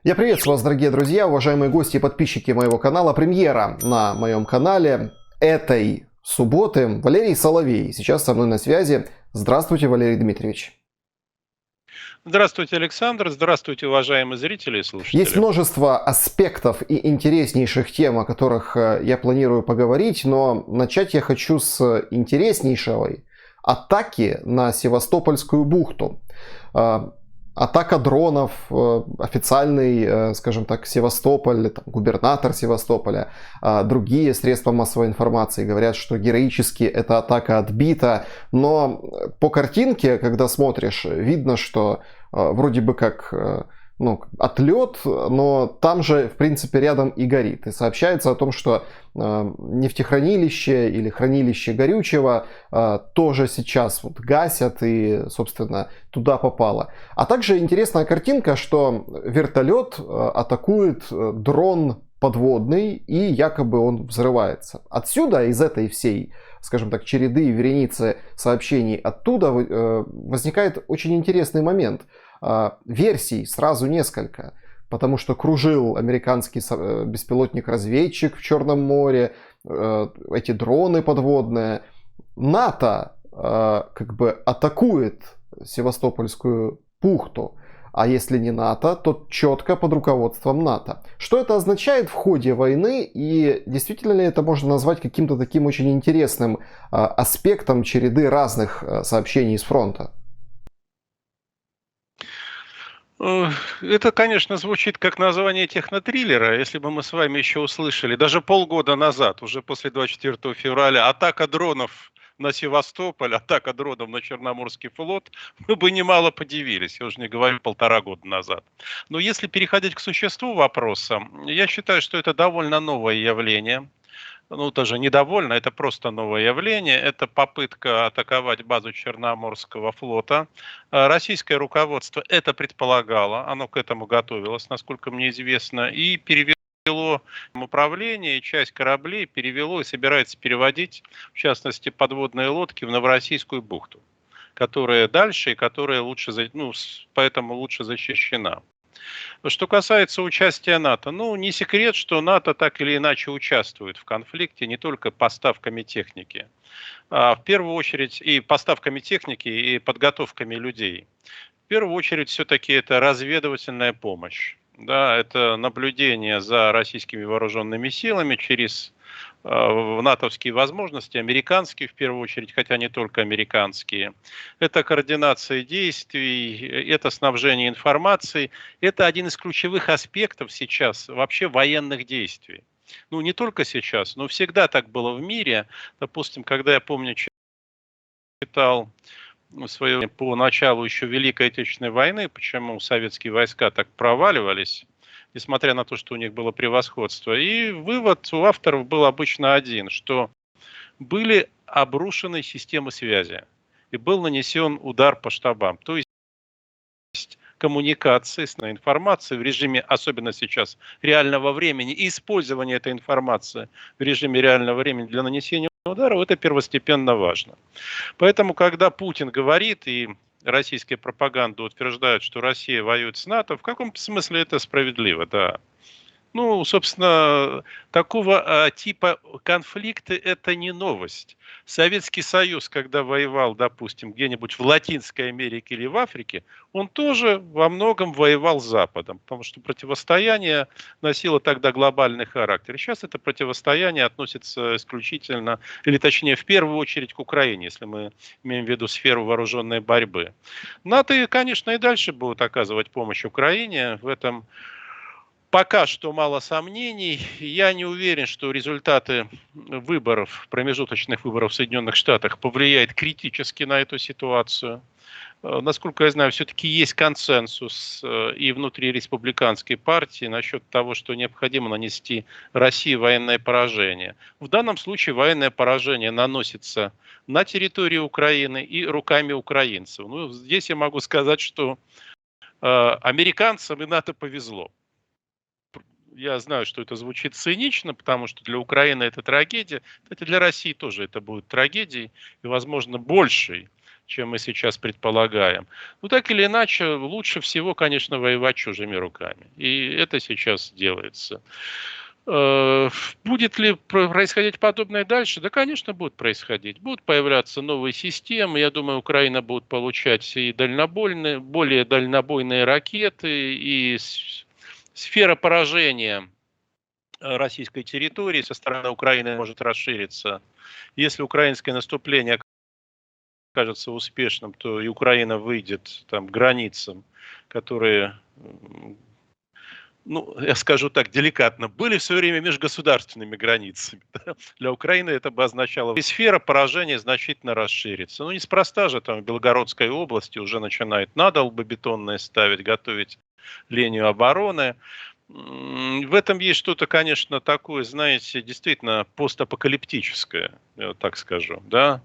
Я приветствую вас, дорогие друзья, уважаемые гости и подписчики моего канала. Премьера на моем канале этой субботы. Валерий Соловей сейчас со мной на связи. Здравствуйте, Валерий Дмитриевич. Здравствуйте, Александр. Здравствуйте, уважаемые зрители и Есть слушатели. множество аспектов и интереснейших тем, о которых я планирую поговорить, но начать я хочу с интереснейшей атаки на Севастопольскую бухту. Атака дронов, официальный, скажем так, Севастополь, там, губернатор Севастополя, другие средства массовой информации говорят, что героически эта атака отбита, но по картинке, когда смотришь, видно, что вроде бы как отлет, но там же, в принципе, рядом и горит. И сообщается о том, что нефтехранилище или хранилище горючего тоже сейчас вот гасят и, собственно, туда попало. А также интересная картинка, что вертолет атакует дрон подводный, и якобы он взрывается. Отсюда, из этой всей, скажем так, череды и вереницы сообщений оттуда возникает очень интересный момент. Версий сразу несколько, потому что кружил американский беспилотник-разведчик в Черном море, эти дроны подводные. НАТО как бы атакует Севастопольскую бухту, а если не НАТО, то четко под руководством НАТО. Что это означает в ходе войны, и действительно ли это можно назвать каким-то таким очень интересным аспектом череды разных сообщений с фронта? Это, конечно, звучит как название технотриллера. Если бы мы с вами еще услышали, даже полгода назад, уже после 24 февраля, атака дронов на Севастополь, атака дронов на Черноморский флот, мы бы немало подивились, я уже не говорю 1,5 года назад. Но если переходить к существу вопроса, я считаю, что это довольно новое явление. Ну, даже недовольно, это просто новое явление. Это попытка атаковать базу Черноморского флота. Российское руководство это предполагало, оно к этому готовилось, насколько мне известно, и перевело управление, и часть кораблей перевело и собирается переводить, в частности, подводные лодки в Новороссийскую бухту, которая дальше и которая лучше, поэтому лучше защищена. Что касается участия НАТО, ну, не секрет, что НАТО так или иначе участвует в конфликте не только поставками техники, а в первую очередь и поставками техники, и подготовками людей. В первую очередь все-таки это разведывательная помощь. Да, это наблюдение за российскими вооруженными силами через натовские возможности, американские в первую очередь, хотя не только американские. Это координация действий, это снабжение информацией. Это один из ключевых аспектов сейчас вообще военных действий. Ну, не только сейчас, но всегда так было в мире. Допустим, когда я помню, читал свое по началу еще Великой Отечественной войны, почему советские войска так проваливались, несмотря на то, что у них было превосходство. И вывод у авторов был обычно один, что были обрушены системы связи и был нанесен удар по штабам. То есть коммуникации с информацией в режиме, особенно сейчас, реального времени, и использование этой информации в режиме реального времени для нанесения ударов, это первостепенно важно. Поэтому, когда Путин говорит, и российская пропаганда утверждает, что Россия воюет с НАТО, в каком-то смысле это справедливо, да. Ну, собственно, такого типа конфликты это не новость. Советский Союз, когда воевал, допустим, где-нибудь в Латинской Америке или в Африке, он тоже во многом воевал с Западом, потому что противостояние носило тогда глобальный характер. Сейчас это противостояние относится исключительно, или точнее в первую очередь к Украине, если мы имеем в виду сферу вооруженной борьбы. НАТО, конечно, и дальше будут оказывать помощь Украине в этом. Пока что мало сомнений. Я не уверен, что результаты выборов, промежуточных выборов в Соединенных Штатах повлияют критически на эту ситуацию. Насколько я знаю, все-таки есть консенсус и внутри республиканской партии насчет того, что необходимо нанести России военное поражение. В данном случае военное поражение наносится на территории Украины и руками украинцев. Ну, здесь я могу сказать, что американцам и НАТО повезло. Я знаю, что это звучит цинично, потому что для Украины это трагедия. Кстати, для России тоже это будет трагедией, и, возможно, большей, чем мы сейчас предполагаем. Ну, так или иначе, лучше всего, конечно, воевать чужими руками. И это сейчас делается. Будет ли происходить подобное дальше? Да, конечно, будет происходить. Будут появляться новые системы. Я думаю, Украина будет получать и дальнобойные, более дальнобойные ракеты, и сфера поражения российской территории со стороны Украины может расшириться. Если украинское наступление окажется успешным, то и Украина выйдет там, к границам, которые, ну, я скажу так деликатно, были в свое время межгосударственными границами. Да. Для Украины это бы означало, и сфера поражения значительно расширится. Ну, неспроста же там в Белгородской области уже начинают надолбы бетонные ставить, готовить линию обороны. В этом есть что-то, конечно, такое, знаете, действительно постапокалиптическое, я вот так скажу, да.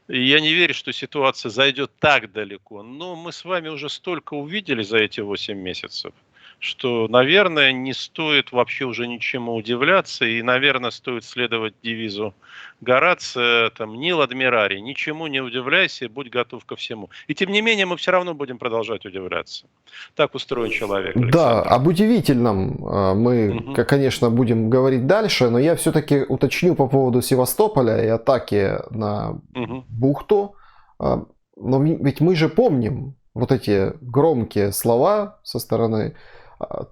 И я не верю, что ситуация зайдет так далеко, но мы с вами уже столько увидели за эти 8 месяцев, что, наверное, не стоит вообще уже ничему удивляться, и, наверное, стоит следовать девизу Горация, там, «Нил адмирари», ничему не удивляйся, будь готов ко всему. И тем не менее мы все равно будем продолжать удивляться. Так устроен человек, Да, Александр. об удивительном мы, Мгм. конечно, будем говорить дальше, но я все-таки уточню по поводу Севастополя и атаки на Мгм. бухту. Но ведь мы же помним вот эти громкие слова со стороны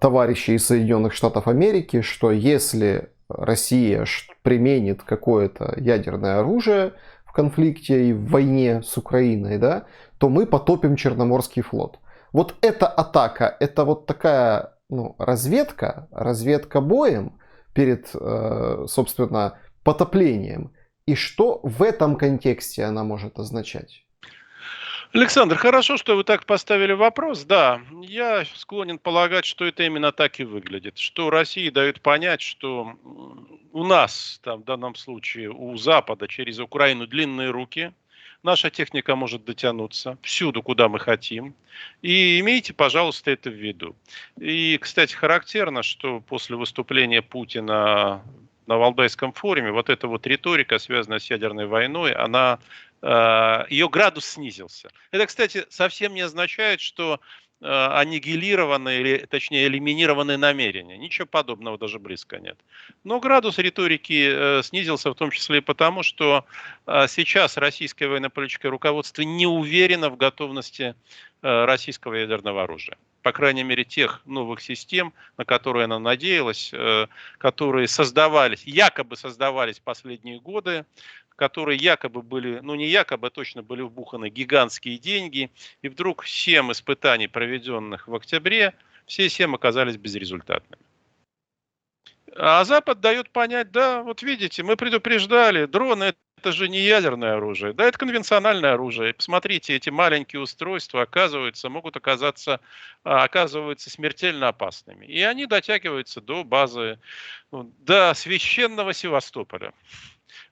товарищей из Соединенных Штатов Америки, что если Россия применит какое-то ядерное оружие в конфликте и в войне с Украиной, да, то мы потопим Черноморский флот. Вот эта атака, это вот такая, ну, разведка боем перед, собственно, потоплением. И что в этом контексте она может означать? Александр, хорошо, что вы так поставили вопрос. Да, я склонен полагать, что это именно так и выглядит. Что России дают понять, что у нас, там, в данном случае, у Запада через Украину длинные руки, наша техника может дотянуться всюду, куда мы хотим. И имейте, пожалуйста, это в виду. И, кстати, характерно, что после выступления Путина на Валдайском форуме вот эта вот риторика, связанная с ядерной войной, она ее градус снизился. Это, кстати, совсем не означает, что аннигилированы, или, точнее, элиминированы намерения. Ничего подобного даже близко нет. Но градус риторики снизился в том числе и потому, что сейчас российское военно-политическое руководство не уверено в готовности российского ядерного оружия. По крайней мере, тех новых систем, на которые она надеялась, которые создавались, якобы создавались последние годы, которые якобы были, ну не якобы, а точно были вбуханы гигантские деньги, и вдруг 7 испытаний, проведенных в октябре, все 7 оказались безрезультатными. А Запад дает понять, да, вот видите, мы предупреждали, дроны это же не ядерное оружие, да, это конвенциональное оружие. Посмотрите, эти маленькие устройства, оказывается, могут оказываются смертельно опасными. И они дотягиваются до базы, ну, до священного Севастополя.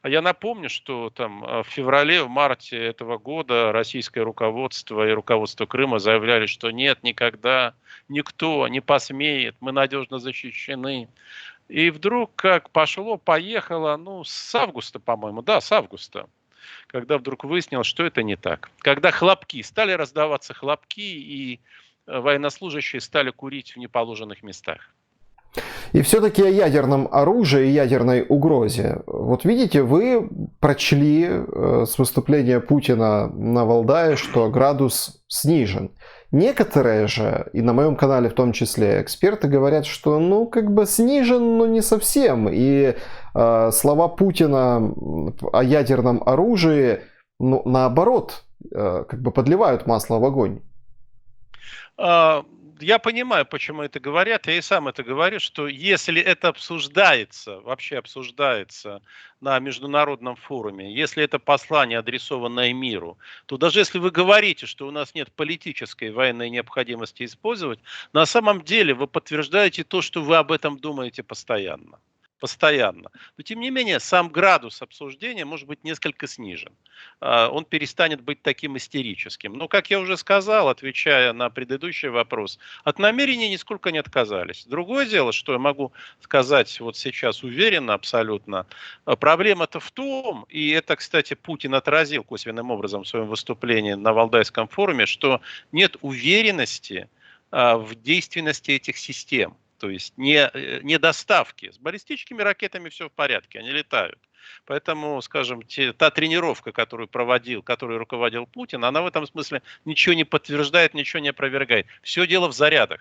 А я напомню, что там в феврале, в марте этого года российское руководство и руководство Крыма заявляли, что нет, никогда никто не посмеет, мы надежно защищены. И вдруг как пошло-поехало, ну, с августа, по-моему, да, с августа, когда вдруг выяснилось, что это не так. Когда стали раздаваться хлопки, и военнослужащие стали курить в неположенных местах. И все-таки о ядерном оружии и ядерной угрозе. Вот видите, вы прочли с выступления Путина на Валдае, что градус снижен. Некоторые же, и на моем канале в том числе, эксперты говорят, что ну как бы снижен, но не совсем. И слова Путина о ядерном оружии, ну, наоборот, как бы подливают масло в огонь. А, Я понимаю, почему это говорят. Я и сам это говорю, что если это обсуждается, вообще обсуждается на международном форуме, если это послание, адресованное миру, то даже если вы говорите, что у нас нет политической военной необходимости использовать, на самом деле вы подтверждаете то, что вы об этом думаете постоянно. постоянно. Но тем не менее, сам градус обсуждения может быть несколько снижен. Он перестанет быть таким истерическим. Но, как я уже сказал, отвечая на предыдущий вопрос, от намерений нисколько не отказались. Другое дело, что я могу сказать вот сейчас уверенно абсолютно, проблема-то в том, и это, кстати, Путин отразил косвенным образом в своем выступлении на Валдайском форуме, что нет уверенности в действенности этих систем. То есть не доставки. С баллистическими ракетами все в порядке, они летают. Поэтому, скажем, та тренировка, которой руководил Путин, она в этом смысле ничего не подтверждает, ничего не опровергает. Все дело в зарядах.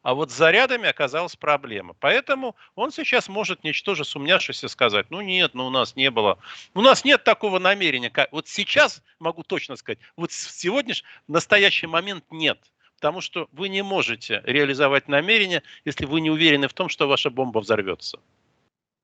А вот с зарядами оказалась проблема. Поэтому он сейчас может, ничтоже сумняшися, сказать, ну нет, ну у нас не было. У нас нет такого намерения. Вот сейчас могу точно сказать, вот в настоящий момент нет. Потому что вы не можете реализовать намерение, если вы не уверены в том, что ваша бомба взорвется.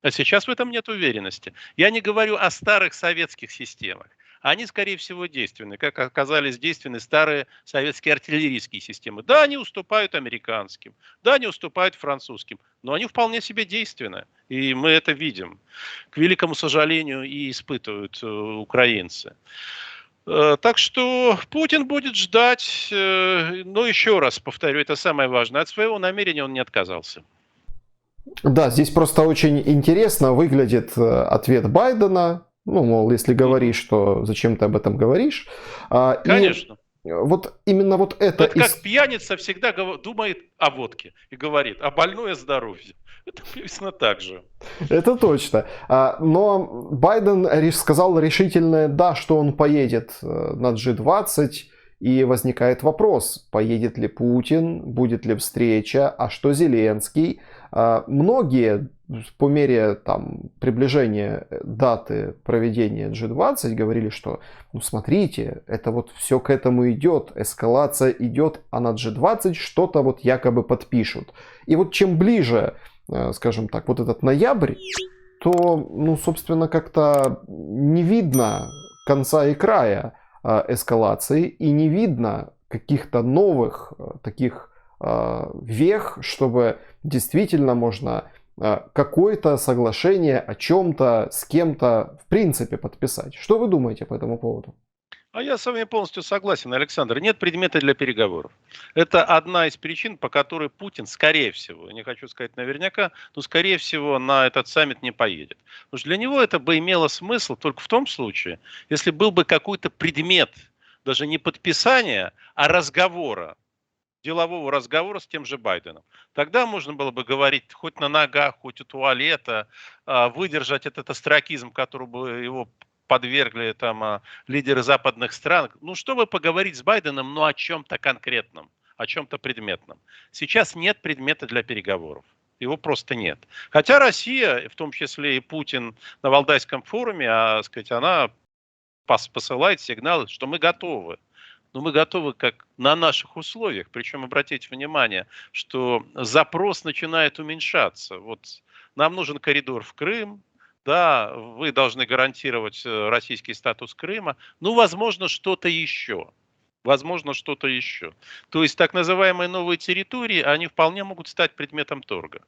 А сейчас в этом нет уверенности. Я не говорю о старых советских системах. Они, скорее всего, действенны, как оказались действенны старые советские артиллерийские системы. Да, они уступают американским, да, они уступают французским, но они вполне себе действенны. И мы это видим. К великому сожалению, и испытывают украинцы. Так что Путин будет ждать, но еще раз повторю, это самое важное, от своего намерения он не отказался. Да, здесь просто очень интересно выглядит ответ Байдена. Ну, мол, если говоришь, то зачем ты об этом говоришь? И Конечно. вот именно вот это... Это как пьяница всегда думает о водке и говорит, а больное здоровье. Это приблизительно так же. Это точно. Но Байден сказал решительное «да», что он поедет на G20, и возникает вопрос, поедет ли Путин, будет ли встреча, а что Зеленский. Многие по мере приближения даты проведения G20 говорили, что ну смотрите, это вот все к этому идет, эскалация идет, а на G20 что-то вот якобы подпишут. И вот чем ближе, скажем так, вот этот ноябрь, то, ну, собственно, как-то не видно конца и края эскалации, и не видно каких-то новых таких вех, чтобы действительно можно какое-то соглашение о чем-то с кем-то в принципе подписать. Что вы думаете по этому поводу? А я с вами полностью согласен, Александр. Нет предмета для переговоров. Это одна из причин, по которой Путин, скорее всего, не хочу сказать наверняка, но скорее всего на этот саммит не поедет. Потому что для него это бы имело смысл только в том случае, если был бы какой-то предмет, даже не подписания, а разговора, делового разговора с тем же Байденом. Тогда можно было бы говорить хоть на ногах, хоть у туалета, выдержать этот остракизм, который бы его подвергли лидеры западных стран. Ну, чтобы поговорить с Байденом, но о чем-то конкретном, о чем-то предметном. Сейчас нет предмета для переговоров. Его просто нет. Хотя Россия, в том числе и Путин на Валдайском форуме, сказать, она посылает сигналы, что мы готовы. Но мы готовы как на наших условиях. Причем обратите внимание, что запрос начинает уменьшаться. Вот нам нужен коридор в Крым, да, вы должны гарантировать российский статус Крыма, ну, возможно, что-то еще. Возможно, что-то еще. То есть так называемые новые территории, они вполне могут стать предметом торга.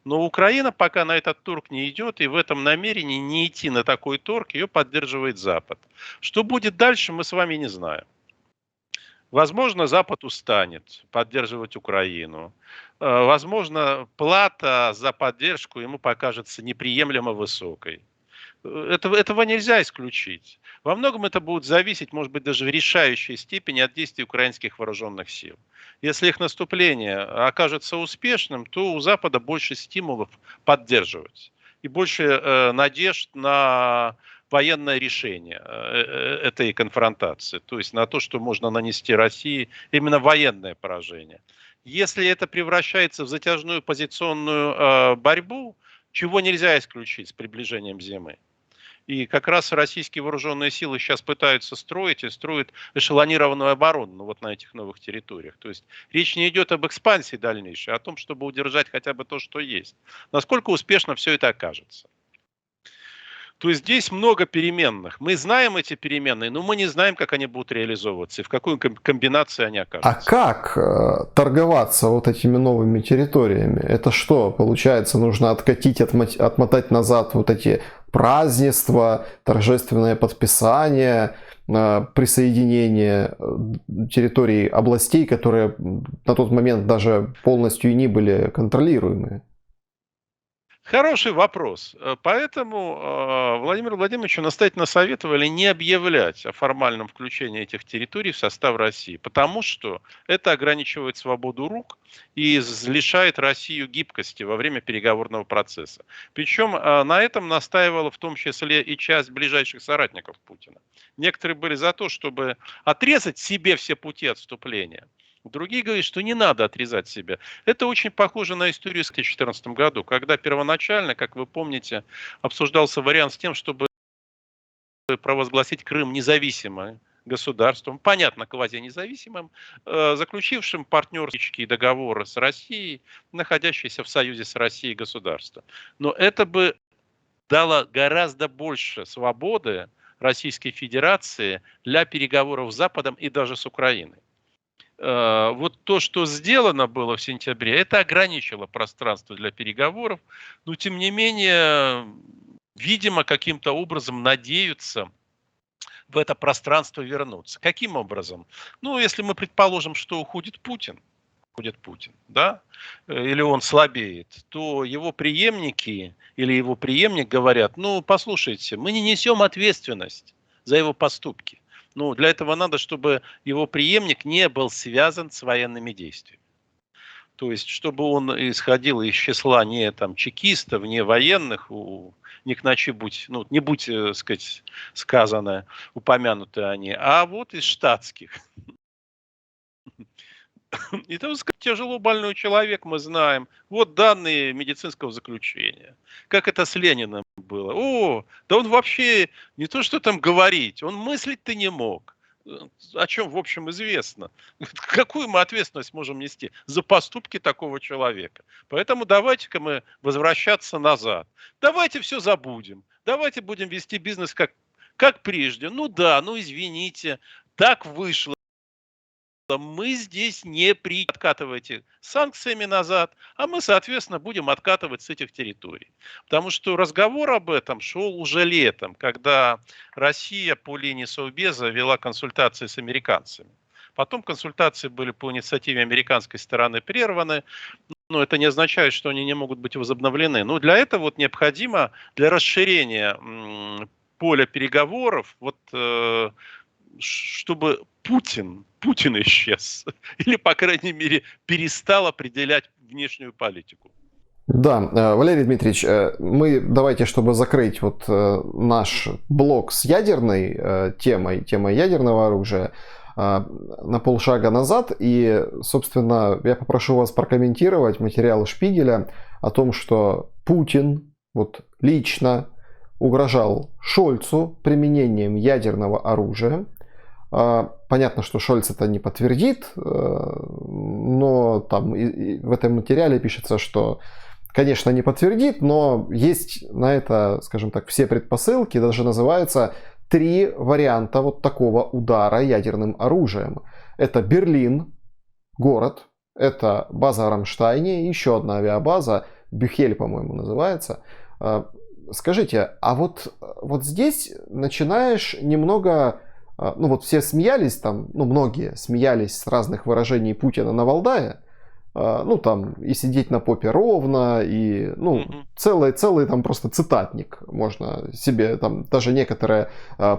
Но Украина пока на этот торг не идет, и в этом намерении не идти на такой торг ее поддерживает Запад. Что будет дальше, мы с вами не знаем. Возможно, Запад устанет поддерживать Украину. Возможно, плата за поддержку ему покажется неприемлемо высокой. Этого нельзя исключить. Во многом это будет зависеть, может быть, даже в решающей степени от действий украинских вооруженных сил. Если их наступление окажется успешным, то у Запада больше стимулов поддерживать и больше надежд на военное решение этой конфронтации, то есть на то, что можно нанести России именно военное поражение. Если это превращается в затяжную позиционную борьбу, чего нельзя исключить с приближением зимы. И как раз российские вооруженные силы сейчас пытаются строить и строят эшелонированную оборону вот на этих новых территориях. То есть речь не идет об экспансии дальнейшей, а о том, чтобы удержать хотя бы то, что есть. Насколько успешно все это окажется. То есть здесь много переменных. Мы знаем эти переменные, но мы не знаем, как они будут реализовываться и в какой комбинации они А окажутся. как торговаться вот этими новыми территориями? Это что, получается, нужно откатить, отмотать назад вот эти празднества, торжественное подписание, присоединение территорий областей, которые на тот момент даже полностью и не были контролируемые? Хороший вопрос. Поэтому Владимиру Владимировичу настоятельно советовали не объявлять о формальном включении этих территорий в состав России, потому что это ограничивает свободу рук и лишает Россию гибкости во время переговорного процесса. Причем на этом настаивала в том числе и часть ближайших соратников Путина. Некоторые были за то, чтобы отрезать себе все пути отступления. Другие говорят, что не надо отрезать себя. Это очень похоже на историю в 2014 году, когда первоначально, как вы помните, обсуждался вариант с тем, чтобы провозгласить Крым независимым государством, понятно, квазинезависимым, заключившим партнерские договоры с Россией, находящиеся в союзе с Россией государства. Но это бы дало гораздо больше свободы Российской Федерации для переговоров с Западом и даже с Украиной. Вот то, что сделано было в сентябре, это ограничило пространство для переговоров, но тем не менее, видимо, каким-то образом надеются в это пространство вернуться. Каким образом? Ну, если мы предположим, что уходит Путин, да, или он слабеет, то его преемники или его преемник говорят, ну, послушайте, мы не несем ответственность за его поступки. Ну, для этого надо, чтобы его преемник не был связан с военными действиями. То есть, чтобы он исходил из числа не там чекистов, не военных, не к ночи будь, ну, не будь, сказать, сказано, упомянуты они, а вот из штатских. И, так сказать, тяжело больной человек, мы знаем. Вот данные медицинского заключения. Как это с Лениным было. О, да он вообще не то, что там говорить, он мыслить-то не мог. О чем, в общем, известно. Какую мы ответственность можем нести за поступки такого человека? Поэтому давайте-ка мы возвращаться назад. Давайте все забудем. Давайте будем вести бизнес как прежде. Ну да, ну извините, так вышло. Мы здесь не откатывайте санкциями назад, а мы, соответственно, будем откатывать с этих территорий. Потому что разговор об этом шел уже летом, когда Россия по линии Совбеза вела консультации с американцами. Потом консультации были по инициативе американской стороны прерваны, но это не означает, что они не могут быть возобновлены. Но для этого вот необходимо, для расширения поля переговоров, чтобы Путин исчез. Или, по крайней мере, перестал определять внешнюю политику. Да, Валерий Дмитриевич, мы давайте, чтобы закрыть вот наш блок с ядерной темой ядерного оружия, на полшага назад. И, собственно, я попрошу вас прокомментировать материалы Шпигеля о том, что Путин вот лично угрожал Шольцу применением ядерного оружия. Понятно, что Шольц это не подтвердит, но там в этом материале пишется, что, конечно, не подтвердит, но есть на это, скажем так, все предпосылки. Даже называется 3 варианта вот такого удара ядерным оружием. Это Берлин, город, это база в Рамштайне, еще одна авиабаза, Бюхель, по-моему, называется. Скажите, а вот здесь начинаешь немного... Ну вот все смеялись там, ну многие смеялись с разных выражений Путина на Валдае. Ну там и сидеть на попе ровно, и ну целый там просто цитатник можно себе, там даже некоторые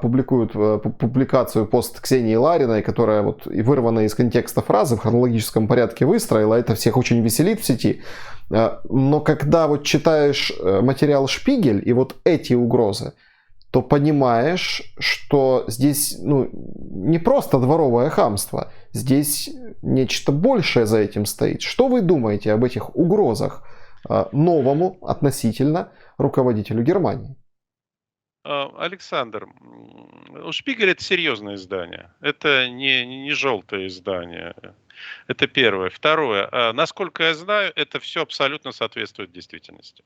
публикуют публикацию пост Ксении Лариной, которая вот и вырвана из контекста фразы в хронологическом порядке выстроила, это всех очень веселит в сети. Но когда вот читаешь материал Шпигель и вот эти угрозы, то понимаешь, что здесь ну, не просто дворовое хамство, здесь нечто большее за этим стоит. Что вы думаете об этих угрозах новому относительно руководителю Германии? Александр, Шпигель это серьезное издание. Это не желтое издание. Это первое. Второе. Насколько я знаю, это все абсолютно соответствует действительности.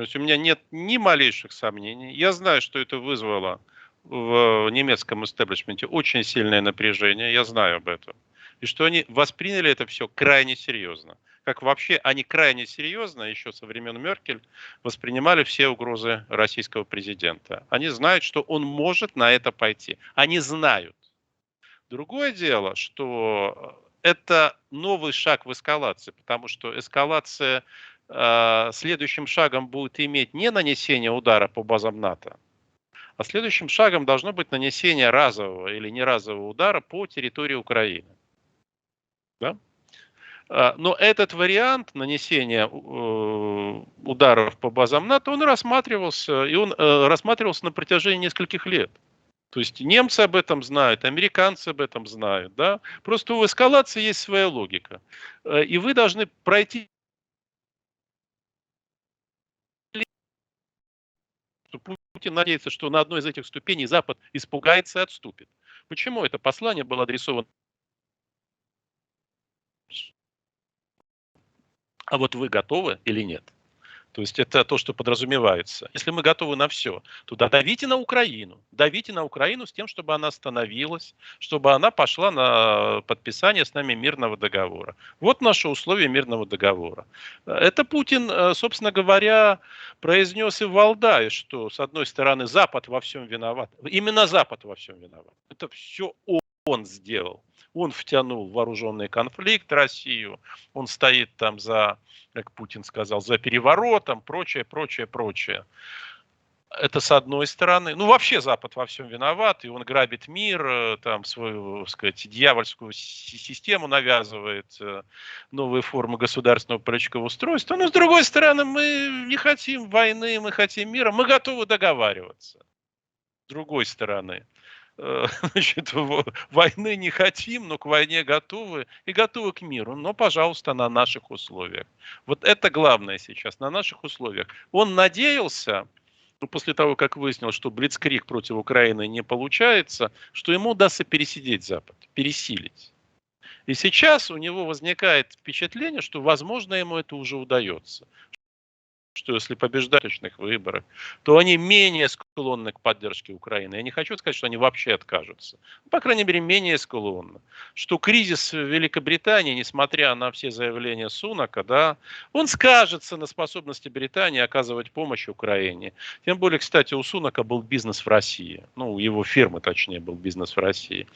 То есть у меня нет ни малейших сомнений. Я знаю, что это вызвало в немецком истеблишменте очень сильное напряжение. Я знаю об этом. И что они восприняли это все крайне серьезно. Как вообще они крайне серьезно, еще со времен Меркель, воспринимали все угрозы российского президента. Они знают, что он может на это пойти. Они знают. Другое дело, что это новый шаг в эскалации, потому что эскалация следующим шагом будет иметь не нанесение удара по базам НАТО, а следующим шагом должно быть нанесение разового или неразового удара по территории Украины. Да? Но этот вариант нанесения ударов по базам НАТО, он рассматривался, и он рассматривался на протяжении нескольких лет. То есть немцы об этом знают, американцы об этом знают. Да? Просто у эскалации есть своя логика. И вы должны пройти, что Путин надеется, что на одной из этих ступеней Запад испугается и отступит. Почему это послание было адресовано? А вот вы готовы или нет? То есть это то, что подразумевается. Если мы готовы на все, то давите на Украину. Давите на Украину с тем, чтобы она остановилась, чтобы она пошла на подписание с нами мирного договора. Вот наши условия мирного договора. Это Путин, собственно говоря, произнес и в Валдае, что, с одной стороны, Запад во всем виноват. Именно Запад во всем виноват. Это все он сделал. Он втянул в вооруженный конфликт Россию. Он стоит там за, как Путин сказал, за переворотом, прочее, прочее, прочее. Это с одной стороны. Ну, вообще Запад во всем виноват, и он грабит мир, там свою, так сказать, дьявольскую систему навязывает, новые формы государственного политического устройства. Но, с другой стороны, мы не хотим войны, мы хотим мира, мы готовы договариваться. С другой стороны. Значит, войны не хотим, но к войне готовы и готовы к миру. Но, пожалуйста, на наших условиях. Вот это главное сейчас, на наших условиях. Он надеялся, ну, после того, как выяснил, что блицкриг против Украины не получается, что ему удастся пересидеть Запад, пересилить. И сейчас у него возникает впечатление, что, возможно, ему это уже удается. Что если побеждать в точных выборах, то они менее склонны к поддержке Украины. Я не хочу сказать, что они вообще откажутся. По крайней мере, менее склонны. Что кризис в Великобритании, несмотря на все заявления Сунака, да, он скажется на способности Британии оказывать помощь Украине. Тем более, кстати, у Сунака был бизнес в России. Ну, у его фирмы, точнее, был бизнес в России.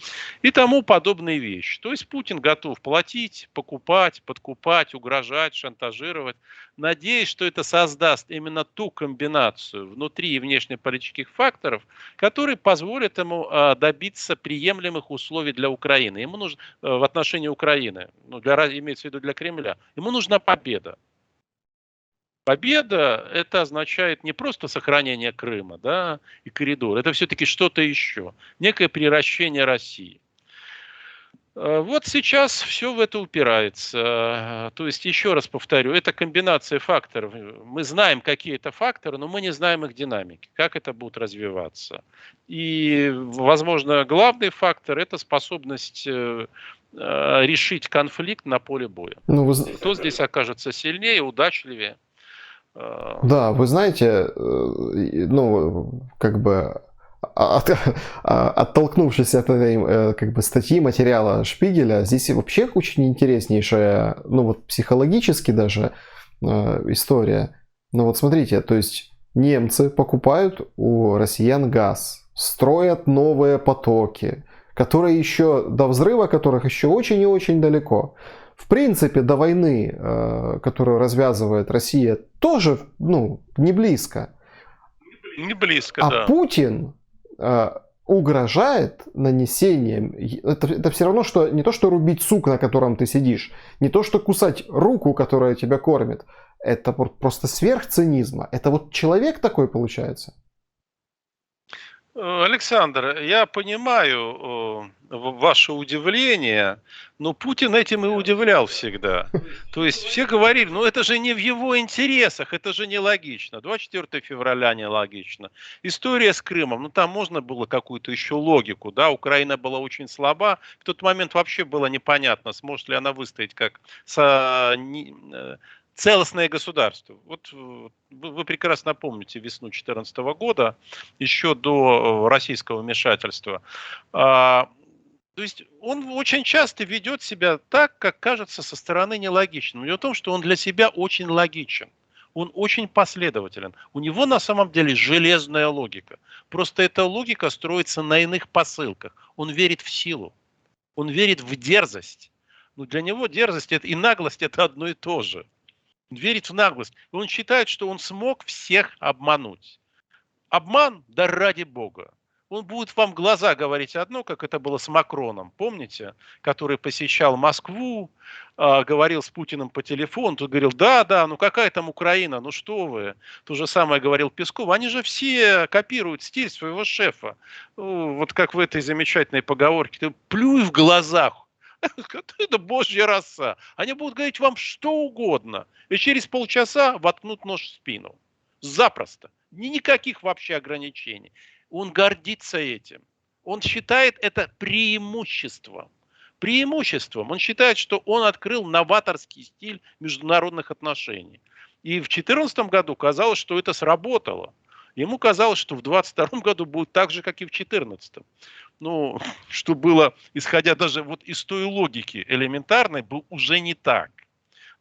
И тому подобные вещи. То есть Путин готов платить, покупать, подкупать, угрожать, шантажировать, надеясь, что это создаст именно ту комбинацию внутри и внешнеполитических факторов, которые позволят ему добиться приемлемых условий для Украины. Ему нужно в отношении Украины, ну, имеется в виду для Кремля, ему нужна победа. Победа – это означает не просто сохранение Крыма, да, и коридора, это все-таки что-то еще, некое приращение России. Вот сейчас все в это упирается. То есть, еще раз повторю, это комбинация факторов. Мы знаем, какие это факторы, но мы не знаем их динамики, как это будет развиваться. И, возможно, главный фактор – это способность решить конфликт на поле боя. Ну, Кто здесь окажется сильнее, удачливее? Да, вы знаете, ну, как бы оттолкнувшись от этой как бы статьи, материала Шпигеля, здесь вообще очень интереснейшая, ну вот психологически даже история. Ну вот смотрите, то есть немцы покупают у россиян газ, строят новые потоки, которые еще до взрыва, которых еще очень и очень далеко. В принципе, до войны, которую развязывает Россия, тоже, ну, не близко. Не близко, да. А Путин угрожает нанесением, это все равно, что не то, что рубить сук, на котором ты сидишь, не то, что кусать руку, которая тебя кормит, это просто сверх цинизма. Это вот человек такой получается. Александр, я понимаю ваше удивление, но Путин этим и удивлял всегда. То есть все говорили, ну это же не в его интересах, это же нелогично. 24 февраля нелогично. История с Крымом, ну там можно было какую-то еще логику, да, Украина была очень слаба. В тот момент вообще было непонятно, сможет ли она выстоять как целостное государство. Вот вы прекрасно помните весну 2014 года, еще до российского вмешательства. А, То есть он очень часто ведет себя так, как кажется со стороны нелогичным. Дело в том, что он для себя очень логичен. Он очень последователен. У него на самом деле железная логика. Просто эта логика строится на иных посылках. Он верит в силу. Он верит в дерзость. Но для него дерзость и наглость это одно и то же. Он верит в наглость. Он считает, что он смог всех обмануть. Обман, да ради бога. Он будет вам в глаза говорить одно, как это было с Макроном, помните, который посещал Москву, говорил с Путиным по телефону, тут говорил, да, ну какая там Украина, ну что вы. То же самое говорил Песков. Они же все копируют стиль своего шефа. Ну, вот как в этой замечательной поговорке, ты плюй в глазах. Это божья роса. Они будут говорить вам что угодно. И через полчаса воткнут нож в спину. Запросто. Никаких вообще ограничений. Он гордится этим. Он считает это преимуществом. Преимуществом. Он считает, что он открыл новаторский стиль международных отношений. И в 2014 году казалось, что это сработало. Ему казалось, что в 2022 году будет так же, как и в 2014. Ну, что было, исходя даже вот из той логики элементарной, был уже не так.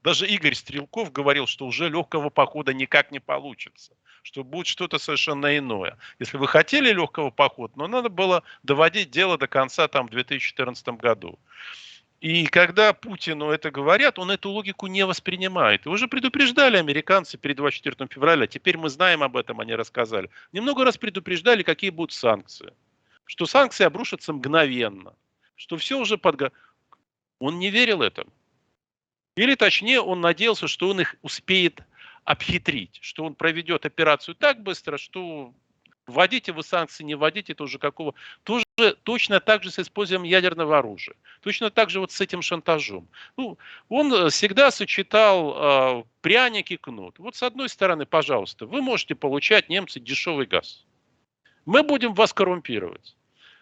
Даже Игорь Стрелков говорил, что уже легкого похода никак не получится, что будет что-то совершенно иное. Если вы хотели легкого похода, но надо было доводить дело до конца там, в 2014 году. И когда Путину это говорят, он эту логику не воспринимает. И уже предупреждали американцы перед 24 февраля, теперь мы знаем об этом, они рассказали. Немного раз предупреждали, какие будут санкции. Что санкции обрушатся мгновенно. Что все уже Он не верил этому. Или точнее, он надеялся, что он их успеет обхитрить, что он проведет операцию так быстро, что вводите вы санкции, не вводите, это уже какого. Тоже точно так же с использованием ядерного оружия. Точно так же вот с этим шантажом. Ну, он всегда сочетал пряник и кнут. Вот с одной стороны, пожалуйста, вы можете получать, немцы, дешевый газ. Мы будем вас коррумпировать.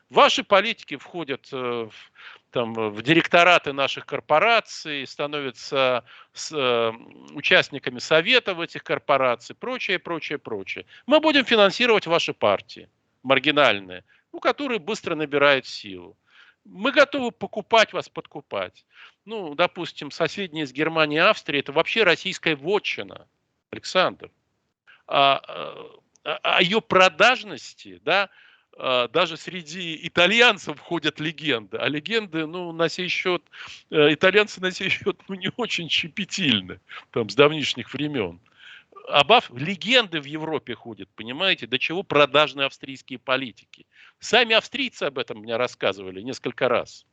Ваши политики входят в директораты наших корпораций, становятся участниками советов этих корпораций, прочее, прочее, прочее. Мы будем финансировать ваши партии маргинальные, которые быстро набирают силу. Мы готовы покупать вас, подкупать. Ну, допустим, соседние с Германией и Австрией, это вообще российская вотчина, Александр. О ее продажности, да, даже среди итальянцев ходят легенды. А легенды, на сей счет, итальянцы на сей счет, не очень щепетильны, там, с давнишних времен. Легенды в Европе ходят, понимаете, до чего продажные австрийские политики. Сами австрийцы об этом мне рассказывали несколько раз,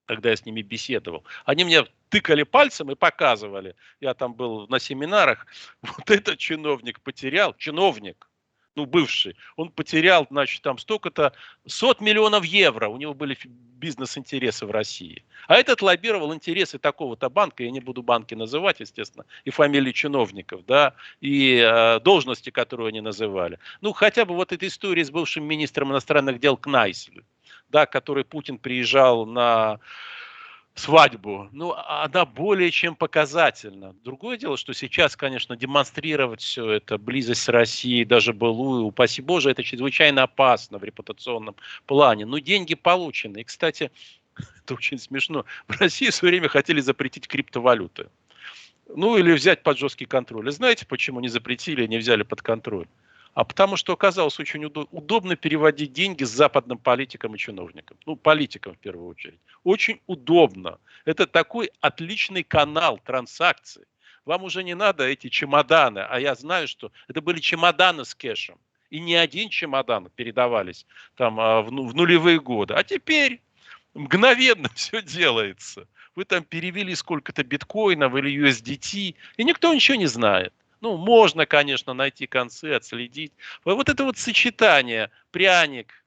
когда я с ними беседовал. Они мне тыкали пальцем и показывали. Я там был на семинарах. Вот этот чиновник потерял, бывший, он потерял, значит, там столько-то, 100 миллионов евро, у него были бизнес-интересы в России. А этот лоббировал интересы такого-то банка, я не буду банки называть, естественно, и фамилии чиновников, да, и должности, которые они называли. Ну, хотя бы вот эта история с бывшим министром иностранных дел Кнайселем, да, который Путин приезжал на свадьбу, она более чем показательна. Другое дело, что сейчас, конечно, демонстрировать все это, близость с Россией, даже былую, упаси Боже, это чрезвычайно опасно в репутационном плане. Но деньги получены. И, кстати, это очень смешно. В России в свое время хотели запретить криптовалюты. Или взять под жесткий контроль. И знаете, почему не запретили, не взяли под контроль? А потому что оказалось очень удобно переводить деньги с западным политикам и чиновникам. Политикам в первую очередь. Очень удобно. Это такой отличный канал транзакций. Вам уже не надо эти чемоданы. А я знаю, что это были чемоданы с кэшем. И не один чемодан передавались там в нулевые годы. А теперь мгновенно все делается. Вы там перевели сколько-то биткоинов или USDT, и никто ничего не знает. Можно, конечно, найти концы, отследить. Вот это вот сочетание, пряник,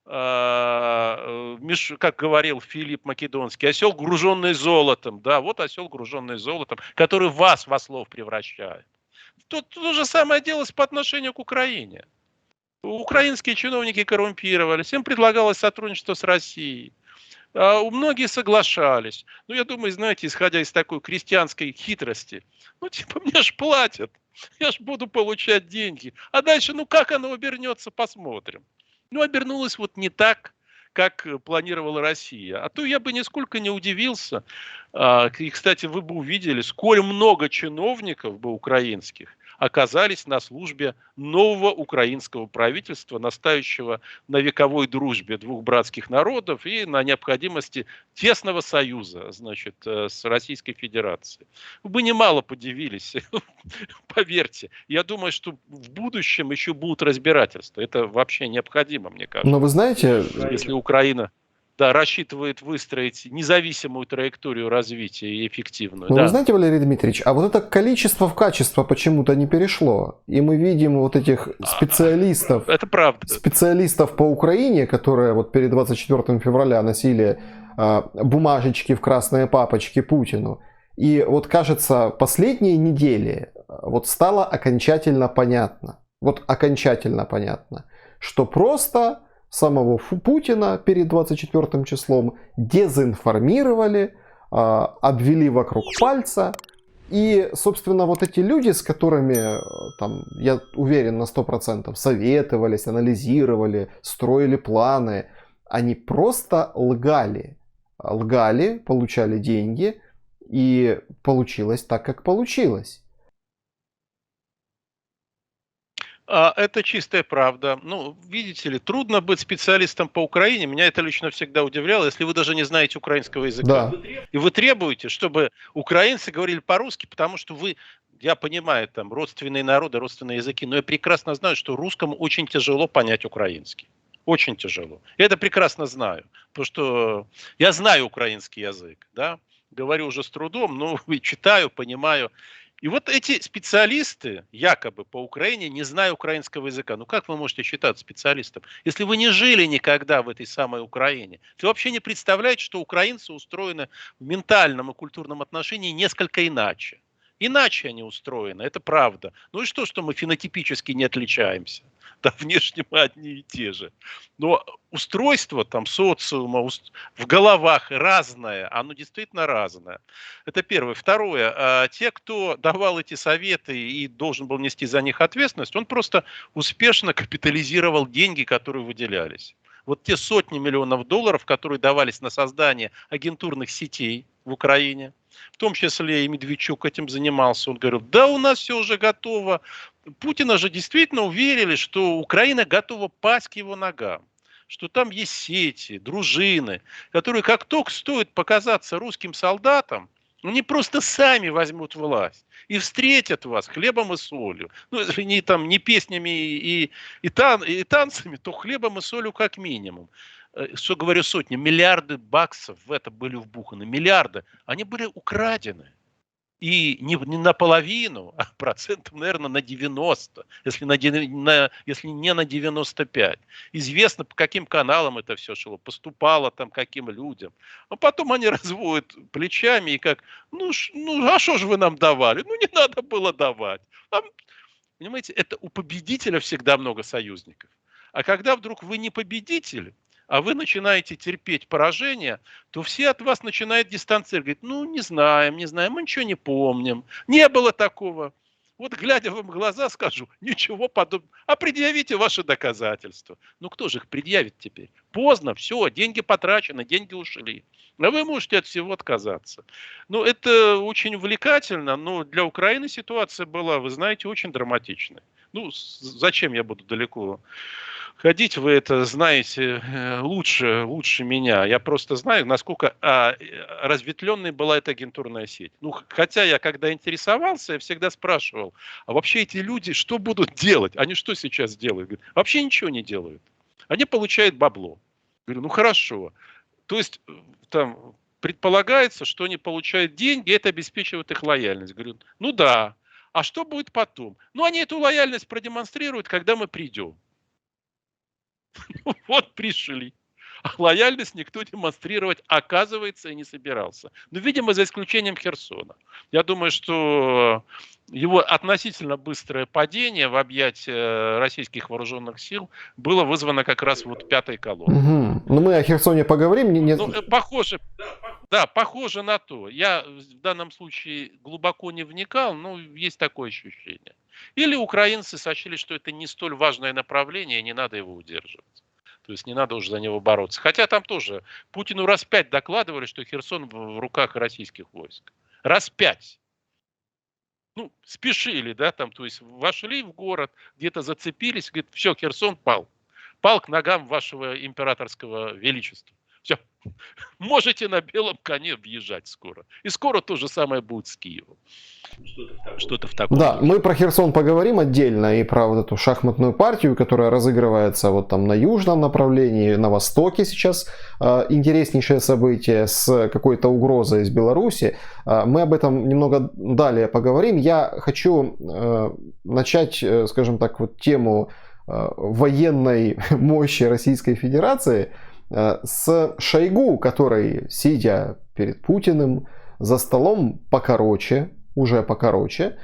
как говорил Филипп Македонский, осел, груженный золотом. Да, вот осел, груженный золотом, который вас в ослов превращает. То же самое делалось по отношению к Украине. Украинские чиновники коррумпировались, им предлагалось сотрудничество с Россией. Многие соглашались. Ну, я думаю, знаете, исходя из такой крестьянской хитрости, ну, типа, мне ж платят, я ж буду получать деньги. А дальше, ну, как оно обернется, посмотрим. Ну, обернулось вот не так, как планировала Россия. А то я бы нисколько не удивился. И, кстати, вы бы увидели, сколь много чиновников бы украинских оказались на службе нового украинского правительства, настаивающего на вековой дружбе двух братских народов и на необходимости тесного союза, значит, с Российской Федерацией. Вы бы немало подивились, поверьте. Я думаю, что в будущем еще будут разбирательства. Это вообще необходимо, мне Но кажется. вы знаете, Если Украина, да, рассчитывает выстроить независимую траекторию развития и эффективную, Но вы да. знаете, Валерий Дмитриевич, а вот это количество в качество почему-то не перешло. И мы видим вот этих специалистов, Это правда. специалистов по Украине, которые вот перед 24 февраля носили бумажечки в красные папочки Путину. И вот кажется, последние недели вот стало окончательно понятно, вот окончательно понятно, что просто самого Путина перед 24 числом дезинформировали, обвели вокруг пальца. И, собственно, вот эти люди, с которыми, там, я уверен, на 100% советовались, анализировали, строили планы, они просто лгали. Лгали, получали деньги, и получилось так, как получилось. Это чистая правда. Ну, видите ли, трудно быть специалистом по Украине. Меня это лично всегда удивляло, если вы даже не знаете украинского языка. Да, И вы требуете, чтобы украинцы говорили по-русски, потому что вы, я понимаю, там родственные народы, родственные языки, но я прекрасно знаю, что русскому очень тяжело понять украинский. Очень тяжело. Я это прекрасно знаю, потому что я знаю украинский язык, да, говорю уже с трудом, но читаю, понимаю. И вот эти специалисты, якобы по Украине, не зная украинского языка, ну как вы можете считаться специалистом, если вы не жили никогда в этой самой Украине? Вы вообще не представляете, что украинцы устроены в ментальном и культурном отношении несколько иначе. Иначе они устроены, это правда. Ну и что мы фенотипически не отличаемся? Да, внешне мы одни и те же. Но устройство там социума в головах разное, оно действительно разное. Это первое. Второе. Те, кто давал эти советы и должен был нести за них ответственность, он просто успешно капитализировал деньги, которые выделялись. Вот те сотни миллионов долларов, которые давались на создание агентурных сетей в Украине, в том числе и Медведчук этим занимался. Он говорил, да у нас все уже готово. Путина же действительно уверили, что Украина готова пасть к его ногам, что там есть сети, дружины, которые как только стоит показаться русским солдатам, они просто сами возьмут власть и встретят вас хлебом и солью. Ну, если не, там, не песнями и танцами, то хлебом и солью как минимум. Что говорю, сотни, миллиарды баксов в это были вбуханы, миллиарды. Они были украдены. И не наполовину, а процентов, наверное, на 90, если не на 95. Известно, по каким каналам это все шло, поступало там каким людям. А потом они разводят плечами и как, а что же вы нам давали? Ну, не надо было давать. А, понимаете, это у победителя всегда много союзников. А когда вдруг вы не победитель, а вы начинаете терпеть поражение, то все от вас начинают дистанцировать. Говорят, ну, не знаем, мы ничего не помним. Не было такого. Вот глядя вам в глаза, скажу, ничего подобного. А предъявите ваши доказательства. Ну, кто же их предъявит теперь? Поздно, все, деньги потрачены, деньги ушли. А вы можете от всего отказаться. Ну, это очень увлекательно, но для Украины ситуация была, вы знаете, очень драматичной. Ну, зачем я буду далеко ходить, вы это знаете лучше меня. Я просто знаю, насколько разветвленной была эта агентурная сеть. Ну, хотя я, когда интересовался, я всегда спрашивал, а вообще эти люди что будут делать? Они что сейчас делают? Говорят, вообще ничего не делают. Они получают бабло. Говорю, ну хорошо. То есть там предполагается, что они получают деньги, и это обеспечивает их лояльность. Говорю, ну да. А что будет потом? Ну, они эту лояльность продемонстрируют, когда мы придем. Вот пришли. А лояльность никто демонстрировать, оказывается, и не собирался. Ну, видимо, за исключением Херсона. Я думаю, что его относительно быстрое падение в объятия российских вооруженных сил было вызвано как раз вот пятой колонной. Угу. Ну, мы о Херсоне поговорим. Ну, похоже, да, похоже на то. Я в данном случае глубоко не вникал, но есть такое ощущение. Или украинцы сочли, что это не столь важное направление, и не надо его удерживать. То есть не надо уже за него бороться. Хотя там тоже Путину раз 5 докладывали, что Херсон в руках российских войск. Раз 5. Ну, спешили, да, там, то есть вошли в город, где-то зацепились, говорит, все, Херсон пал. Пал к ногам вашего императорского величества. Все, можете на белом коне въезжать скоро. И скоро то же самое будет с Киевом. Что-то в таком. Да, мы про Херсон поговорим отдельно и про вот эту шахматную партию, которая разыгрывается вот там на южном направлении, на востоке сейчас интереснейшее событие с какой-то угрозой из Беларуси. Мы об этом немного далее поговорим. Я хочу начать, скажем так, вот тему военной мощи Российской Федерации с Шойгу, который, сидя перед Путиным за столом уже покороче,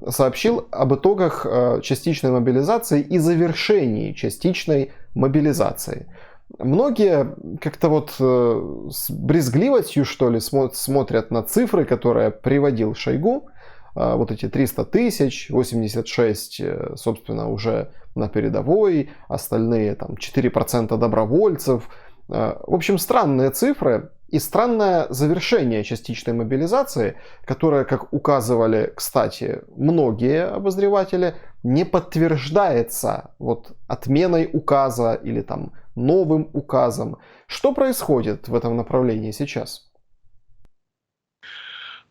сообщил об итогах частичной мобилизации и завершении частичной мобилизации. Многие как-то вот с брезгливостью, что ли, смотрят на цифры, которые приводил Шойгу. Вот эти 300 тысяч, 86, собственно, уже на передовой, остальные там 4% добровольцев. В общем, странные цифры и странное завершение частичной мобилизации, которое, как указывали, кстати, многие обозреватели, не подтверждается вот отменой указа или там новым указом. Что происходит в этом направлении сейчас?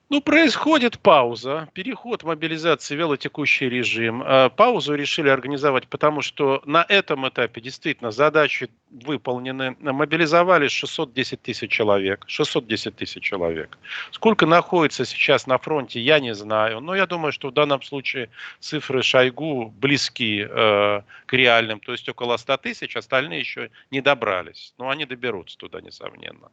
Ну, происходит пауза, переход мобилизации в вялотекущий режим. Паузу решили организовать, потому что на этом этапе действительно задачи выполнены. Мобилизовали 610 тысяч человек. 610 тысяч человек. Сколько находится сейчас на фронте, я не знаю. Но я думаю, что в данном случае цифры Шойгу близки к реальным. То есть около 100 тысяч, остальные еще не добрались. Но они доберутся туда, несомненно.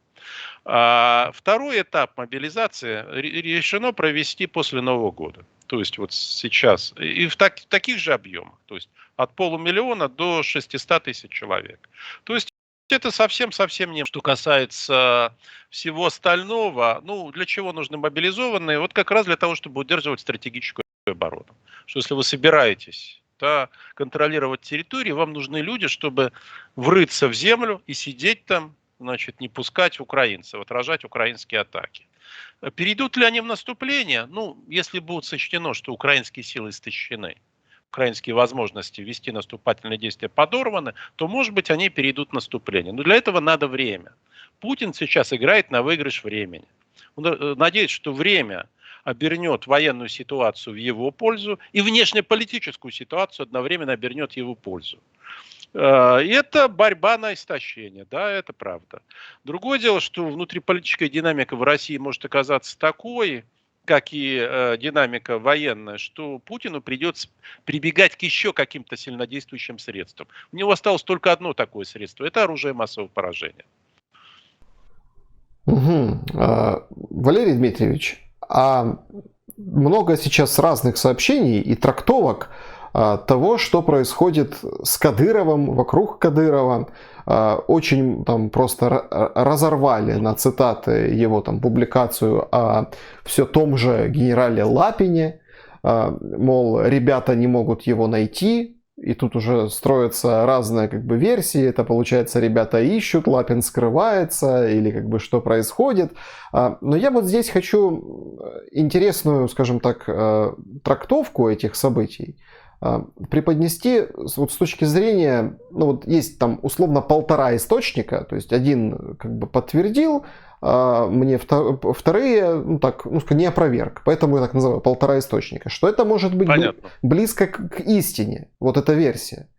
Второй этап мобилизации решено провести после Нового года. То есть вот сейчас. И в таких же объемах. То есть от полумиллиона до 600 тысяч человек. То есть это совсем не. Что касается всего остального, ну, для чего нужны мобилизованные? Вот как раз для того, чтобы удерживать стратегическую оборону. Что если вы собираетесь контролировать территорию, вам нужны люди, чтобы врыться в землю и сидеть там, значит, не пускать украинцев, отражать украинские атаки. Перейдут ли они в наступление? Ну, если будет сочтено, что украинские силы истощены, украинские возможности вести наступательные действия подорваны, то, может быть, они перейдут в наступление. Но для этого надо время. Путин сейчас играет на выигрыш времени. Он надеется, что время обернет военную ситуацию в его пользу и внешнеполитическую ситуацию одновременно обернет в его пользу. Это борьба на истощение, да, это правда. Другое дело, что внутриполитическая динамика в России может оказаться такой, как и динамика военная, что Путину придется прибегать к еще каким-то сильнодействующим средствам. У него осталось только одно такое средство – это оружие массового поражения. Угу. Валерий Дмитриевич, много сейчас разных сообщений и трактовок того, что происходит с Кадыровым, вокруг Кадырова. Очень там просто разорвали на цитаты его там публикацию о все том же генерале Лапине. Мол, ребята не могут его найти. И тут уже строятся разные как бы версии. Это получается, ребята ищут, Лапин скрывается, или как бы что происходит. Но я вот здесь хочу интересную, скажем так, трактовку этих событий преподнести вот с точки зрения, ну вот есть там условно 1,5 источника, то есть один как бы подтвердил, мне вторые, ну так, ну, не опроверг, поэтому я так называю 1,5 источника, что это может быть близко к истине, вот эта версия,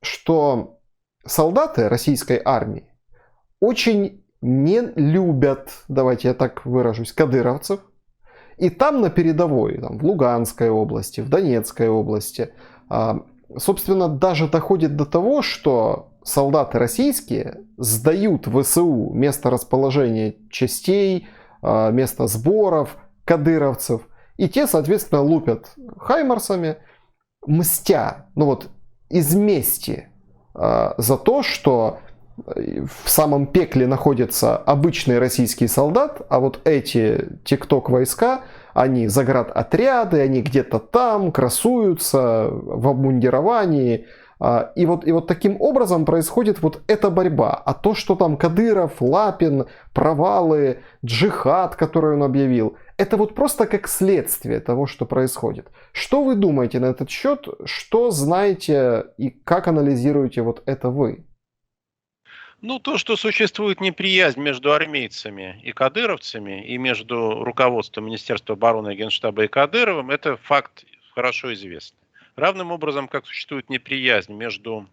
что солдаты российской армии очень не любят, давайте я так выражусь, кадыровцев. И там на передовой, там, в Луганской области, в Донецкой области, собственно, даже доходит до того, что солдаты российские сдают ВСУ место расположения частей, место сборов кадыровцев, и те, соответственно, лупят хаймарсами, мстя, ну вот, из мести за то, что в самом пекле находится обычный российский солдат, а вот эти тикток-войска, они заградотряды, они где-то там красуются в обмундировании. И вот таким образом происходит вот эта борьба. А то, что там Кадыров, Лапин, провалы, джихад, который он объявил, это вот просто как следствие того, что происходит. Что вы думаете на этот счет? Что знаете и как анализируете вот это вы? Ну, то, что существует неприязнь между армейцами и кадыровцами, и между руководством Министерства обороны, Генштаба и Кадыровым, это факт хорошо известный. Равным образом, как существует неприязнь между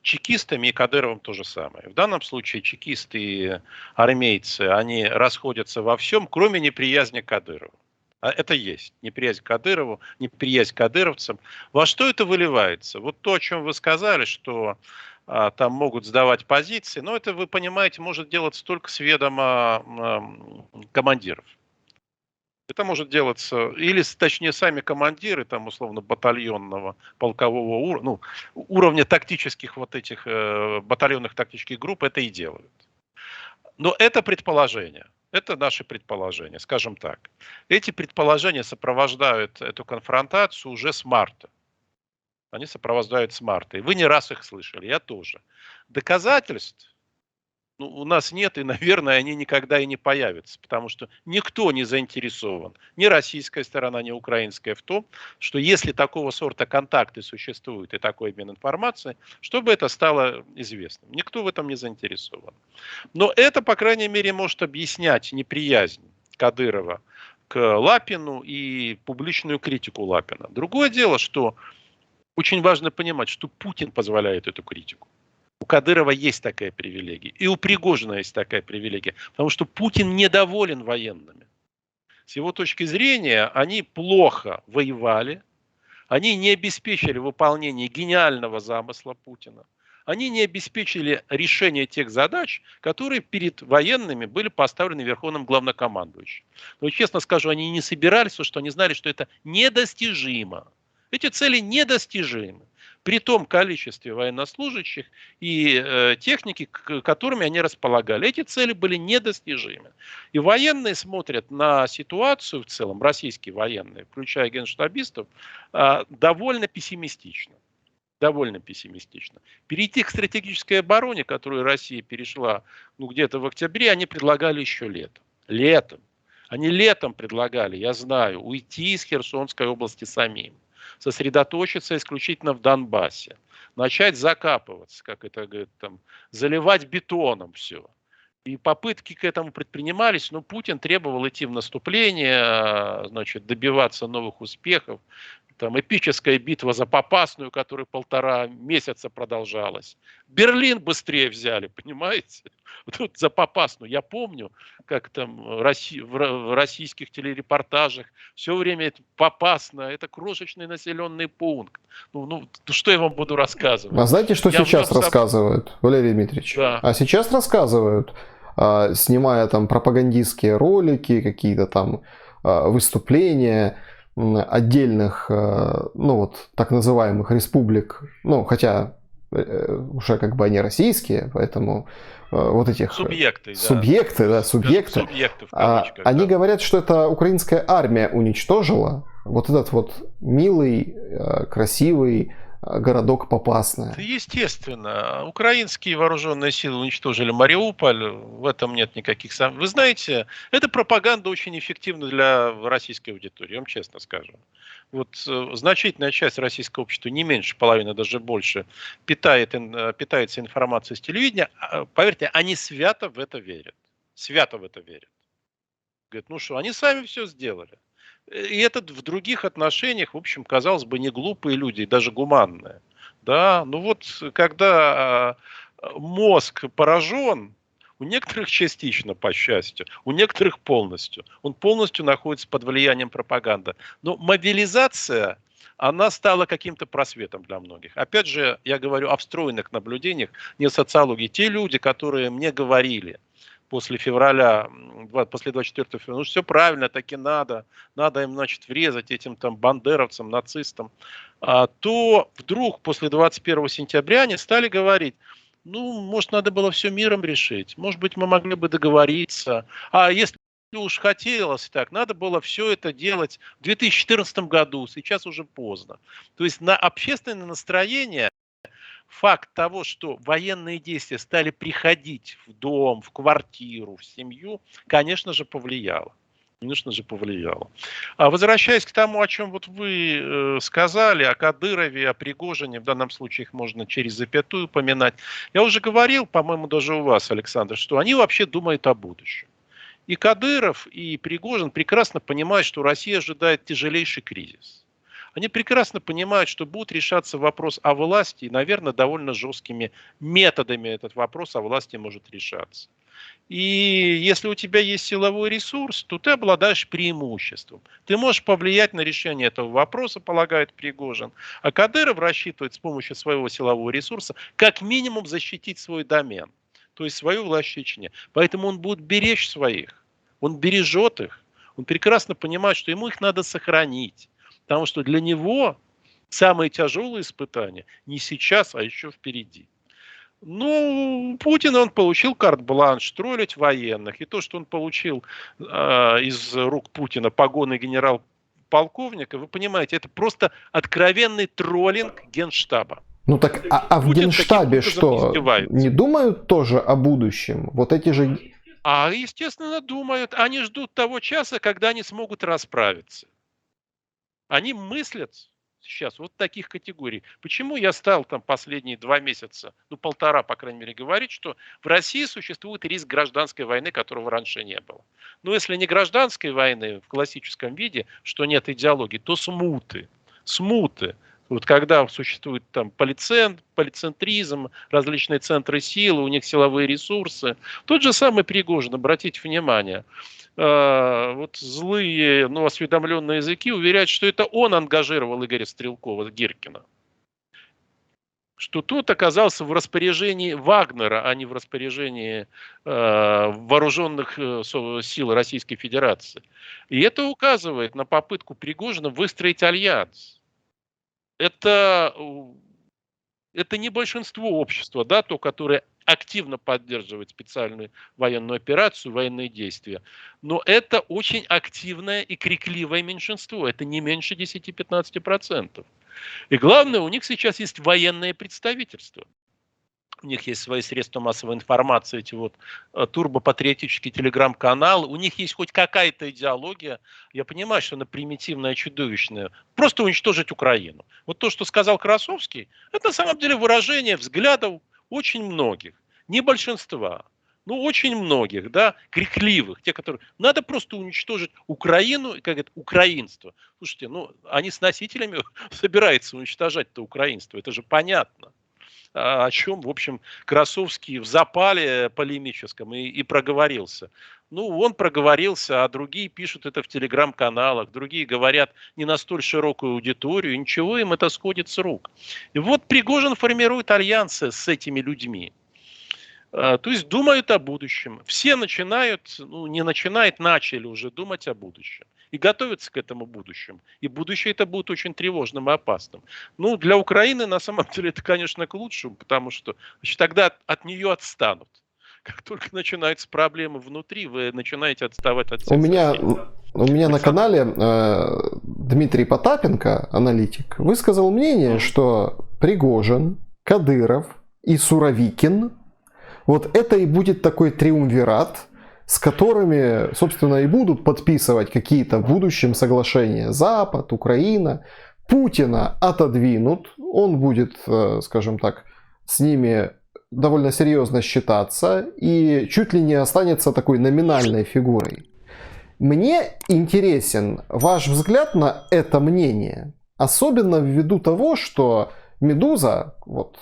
чекистами и Кадыровым, то же самое. В данном случае чекисты и армейцы, они расходятся во всем, кроме неприязни к Кадырову. А это есть. Неприязнь к Кадырову, неприязнь к кадыровцам. Во что это выливается? Вот то, о чем вы сказали, что там могут сдавать позиции, но это, вы понимаете, может делаться только с ведома командиров. Это может делаться, или точнее сами командиры, там условно батальонного, полкового уровня, ну, уровня тактических вот этих батальонных тактических групп это и делают. Но это предположение. Это наши предположения, скажем так. Эти предположения сопровождают эту конфронтацию уже с марта. Они сопровождают с марта. И вы не раз их слышали, я тоже. Доказательств у нас нет, и, наверное, они никогда и не появятся, потому что никто не заинтересован, ни российская сторона, ни украинская, в том, что если такого сорта контакты существуют и такой обмен информацией, чтобы это стало известным. Никто в этом не заинтересован. Но это, по крайней мере, может объяснять неприязнь Кадырова к Лапину и публичную критику Лапина. Другое дело, что очень важно понимать, что Путин позволяет эту критику. У Кадырова есть такая привилегия. И у Пригожина есть такая привилегия. Потому что Путин недоволен военными. С его точки зрения, они плохо воевали. Они не обеспечили выполнение гениального замысла Путина. Они не обеспечили решение тех задач, которые перед военными были поставлены верховным главнокомандующим. Но, честно скажу, они не собирались, потому что они знали, что это недостижимо. Эти цели недостижимы при том количестве военнослужащих и техники, которыми они располагали. Эти цели были недостижимы. И военные смотрят на ситуацию в целом, российские военные, включая генштабистов, довольно пессимистично. Довольно пессимистично. Перейти к стратегической обороне, которую Россия перешла где-то в октябре, они предлагали еще летом. Летом. Они летом предлагали, я знаю, уйти из Херсонской области самим. Сосредоточиться исключительно в Донбассе, начать закапываться, как это говорят, там, заливать бетоном все. И попытки к этому предпринимались, но Путин требовал идти в наступление, значит, добиваться новых успехов. Там эпическая битва за Попасную, которая 1,5 месяца продолжалась. Берлин быстрее взяли, понимаете? Тут за Попасную. Я помню, как там в российских телерепортажах все время это Попасная, это крошечный населенный пункт. Ну, что я вам буду рассказывать? А знаете, что сейчас рассказывают, Валерий Дмитриевич? Да. А сейчас рассказывают, снимая там пропагандистские ролики, какие-то там выступления отдельных, ну вот, так называемых республик, ну, хотя уже как бы они российские, поэтому вот этих... Субъекты, субъекты. Они говорят, что это украинская армия уничтожила вот этот вот милый, красивый городок Попасная. Естественно. Украинские вооруженные силы уничтожили Мариуполь. В этом нет никаких сомнений. Вы знаете, эта пропаганда очень эффективна для российской аудитории, я вам честно скажу. Вот значительная часть российского общества, не меньше половины, даже больше, питается информацией с телевидения. Поверьте, они свято в это верят. Свято в это верят. Говорят, ну что, они сами все сделали. И это в других отношениях, в общем, казалось бы, не глупые люди, даже гуманные. Да, ну вот, когда мозг поражен, у некоторых частично, по счастью, у некоторых полностью. Он полностью находится под влиянием пропаганды. Но мобилизация, она стала каким-то просветом для многих. Опять же, я говорю о встроенных наблюдениях, не социологии. Те люди, которые мне говорили после февраля, после 24 февраля, ну все правильно, таки надо им, значит, врезать этим там бандеровцам, нацистам, то вдруг после 21 сентября они стали говорить, ну, может, надо было все миром решить, может быть, мы могли бы договориться, а если уж хотелось так, надо было все это делать в 2014 году, сейчас уже поздно. То есть на общественное настроение факт того, что военные действия стали приходить в дом, в квартиру, в семью, конечно же, повлияло. Конечно же, повлияло. А возвращаясь к тому, о чем вот вы сказали, о Кадырове, о Пригожине, в данном случае их можно через запятую упоминать. Я уже говорил, по-моему, даже у вас, Александр, что они вообще думают о будущем. И Кадыров, и Пригожин прекрасно понимают, что Россия ожидает тяжелейший кризис. Они прекрасно понимают, что будет решаться вопрос о власти, и, наверное, довольно жесткими методами этот вопрос о власти может решаться. И если у тебя есть силовой ресурс, то ты обладаешь преимуществом. Ты можешь повлиять на решение этого вопроса, полагает Пригожин. А Кадыров рассчитывает с помощью своего силового ресурса как минимум защитить свой домен, то есть свою власть в Чечне. Поэтому он будет беречь своих, он бережет их. Он прекрасно понимает, что ему их надо сохранить. Потому что для него самые тяжелые испытания не сейчас, а еще впереди. Ну, Путин, он получил карт-бланш троллить военных. И то, что он получил из рук Путина погоны генерал-полковника, вы понимаете, это просто откровенный троллинг Генштаба. Ну так, а в Путин Генштабе таким образом что, издевается. не думают тоже о будущем? Вот эти же... Естественно, думают. Они ждут того часа, когда они смогут расправиться. Они мыслят сейчас вот таких категорий. Почему я стал там последние 2 месяца, ну 1,5, по крайней мере, говорить, что в России существует риск гражданской войны, которого раньше не было. Но если не гражданской войны в классическом виде, что нет идеологии, то смуты. Смуты. Вот когда существует там полицентризм, различные центры силы, у них силовые ресурсы. Тот же самый Пригожин, обратите внимание, вот злые, но осведомленные языки уверяют, что это он ангажировал Игоря Стрелкова, Гиркина. Что тот оказался в распоряжении Вагнера, а не в распоряжении вооруженных сил Российской Федерации. И это указывает на попытку Пригожина выстроить альянс. Это не большинство общества, да, то, которое активно поддерживает специальную военную операцию, военные действия. Но это очень активное и крикливое меньшинство. Это не меньше 10-15%. И главное, у них сейчас есть военное представительство. У них есть свои средства массовой информации, эти вот турбопатриотические телеграм-каналы. У них есть хоть какая-то идеология. Я понимаю, что она примитивная, чудовищная. Просто уничтожить Украину. Вот то, что сказал Красовский, это на самом деле выражение взглядов очень многих. Не большинства, но очень многих, да, крикливых. Те, которые... Надо просто уничтожить Украину, как это, украинство. Слушайте, ну, они с носителями собираются уничтожать-то украинство. Это же понятно. О чем, в общем, Красовский в запале полемическом и проговорился. Ну, он проговорился, а другие пишут это в телеграм-каналах, другие говорят не на столь широкую аудиторию, и ничего им это сходит с рук. И вот Пригожин формирует альянсы с этими людьми. То есть думают о будущем. Все начинают, ну не начинают, начали уже думать о будущем. И готовятся к этому будущему. И будущее это будет очень тревожным и опасным. Ну, для Украины на самом деле это, конечно, к лучшему, потому что значит, тогда от нее отстанут. Как только начинаются проблемы внутри, вы начинаете отставать от всех соседей. У меня на канале Дмитрий Потапенко, аналитик, высказал мнение, что Пригожин, Кадыров и Суровикин, вот это и будет такой триумвират, с которыми, собственно, и будут подписывать какие-то в будущем соглашения Запад, Украина. Путина отодвинут, он будет, скажем так, с ними довольно серьезно считаться и чуть ли не останется такой номинальной фигурой. Мне интересен ваш взгляд на это мнение, особенно ввиду того, что «Медуза», вот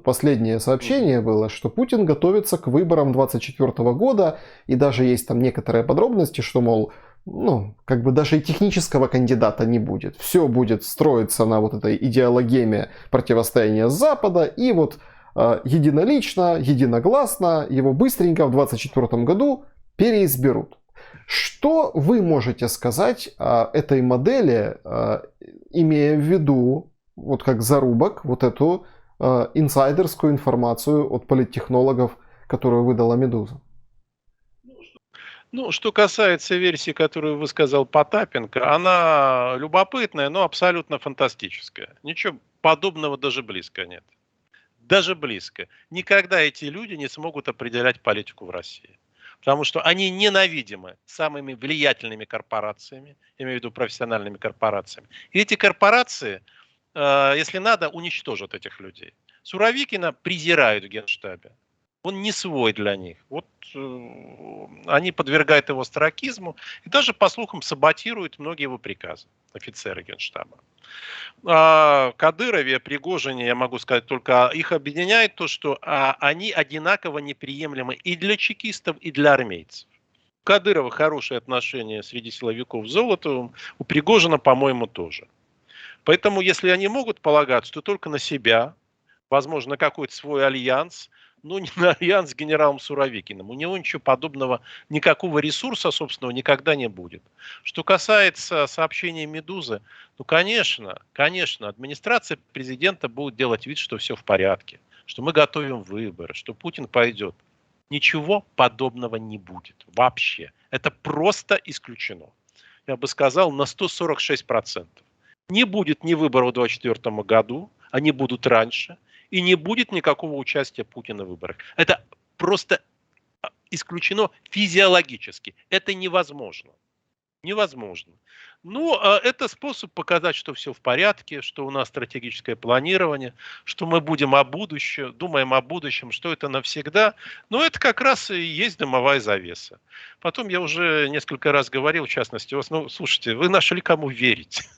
последнее сообщение было, что Путин готовится к выборам 2024 года, и даже есть там некоторые подробности, что, мол, ну, как бы даже и технического кандидата не будет. Все будет строиться на вот этой идеологеме противостояния Запада, и вот единолично, единогласно его быстренько в 2024 году переизберут. Что вы можете сказать о этой модели, имея в виду, вот как зарубок, вот эту инсайдерскую информацию от политтехнологов, которую выдала «Медуза»? Ну, что касается версии, которую высказал Потапенко, она любопытная, но абсолютно фантастическая. Ничего подобного даже близко нет. Даже близко. Никогда эти люди не смогут определять политику в России. Потому что они ненавидимы самыми влиятельными корпорациями, я имею в виду профессиональными корпорациями. И эти корпорации, если надо, уничтожат этих людей. Суровикина презирают в Генштабе. Он не свой для них. Вот они подвергают его остракизму и даже, по слухам, саботируют многие его приказы, офицеры Генштаба. О Кадырове, о Пригожине я могу сказать только, их объединяет то, что они одинаково неприемлемы и для чекистов, и для армейцев. У Кадырова хорошие отношения среди силовиков с Золотовым, у Пригожина, по-моему, тоже. Поэтому, если они могут полагаться, то только на себя, возможно, на какой-то свой альянс, но не на альянс с генералом Суровикиным. У него ничего подобного, никакого ресурса собственного никогда не будет. Что касается сообщения «Медузы», ну, конечно, администрация президента будет делать вид, что все в порядке, что мы готовим выборы, что Путин пойдет. Ничего подобного не будет вообще. Это просто исключено. Я бы сказал, на 146%. Не будет ни выборов в 2024 году, они будут раньше, и не будет никакого участия Путина в выборах. Это просто исключено физиологически. Это невозможно. Невозможно. Но это способ показать, что все в порядке, что у нас стратегическое планирование, что мы будем о будущем, думаем о будущем, что это навсегда. Но это как раз и есть дымовая завеса. Потом я уже несколько раз говорил, в частности, ну, слушайте, вы нашли кому верить.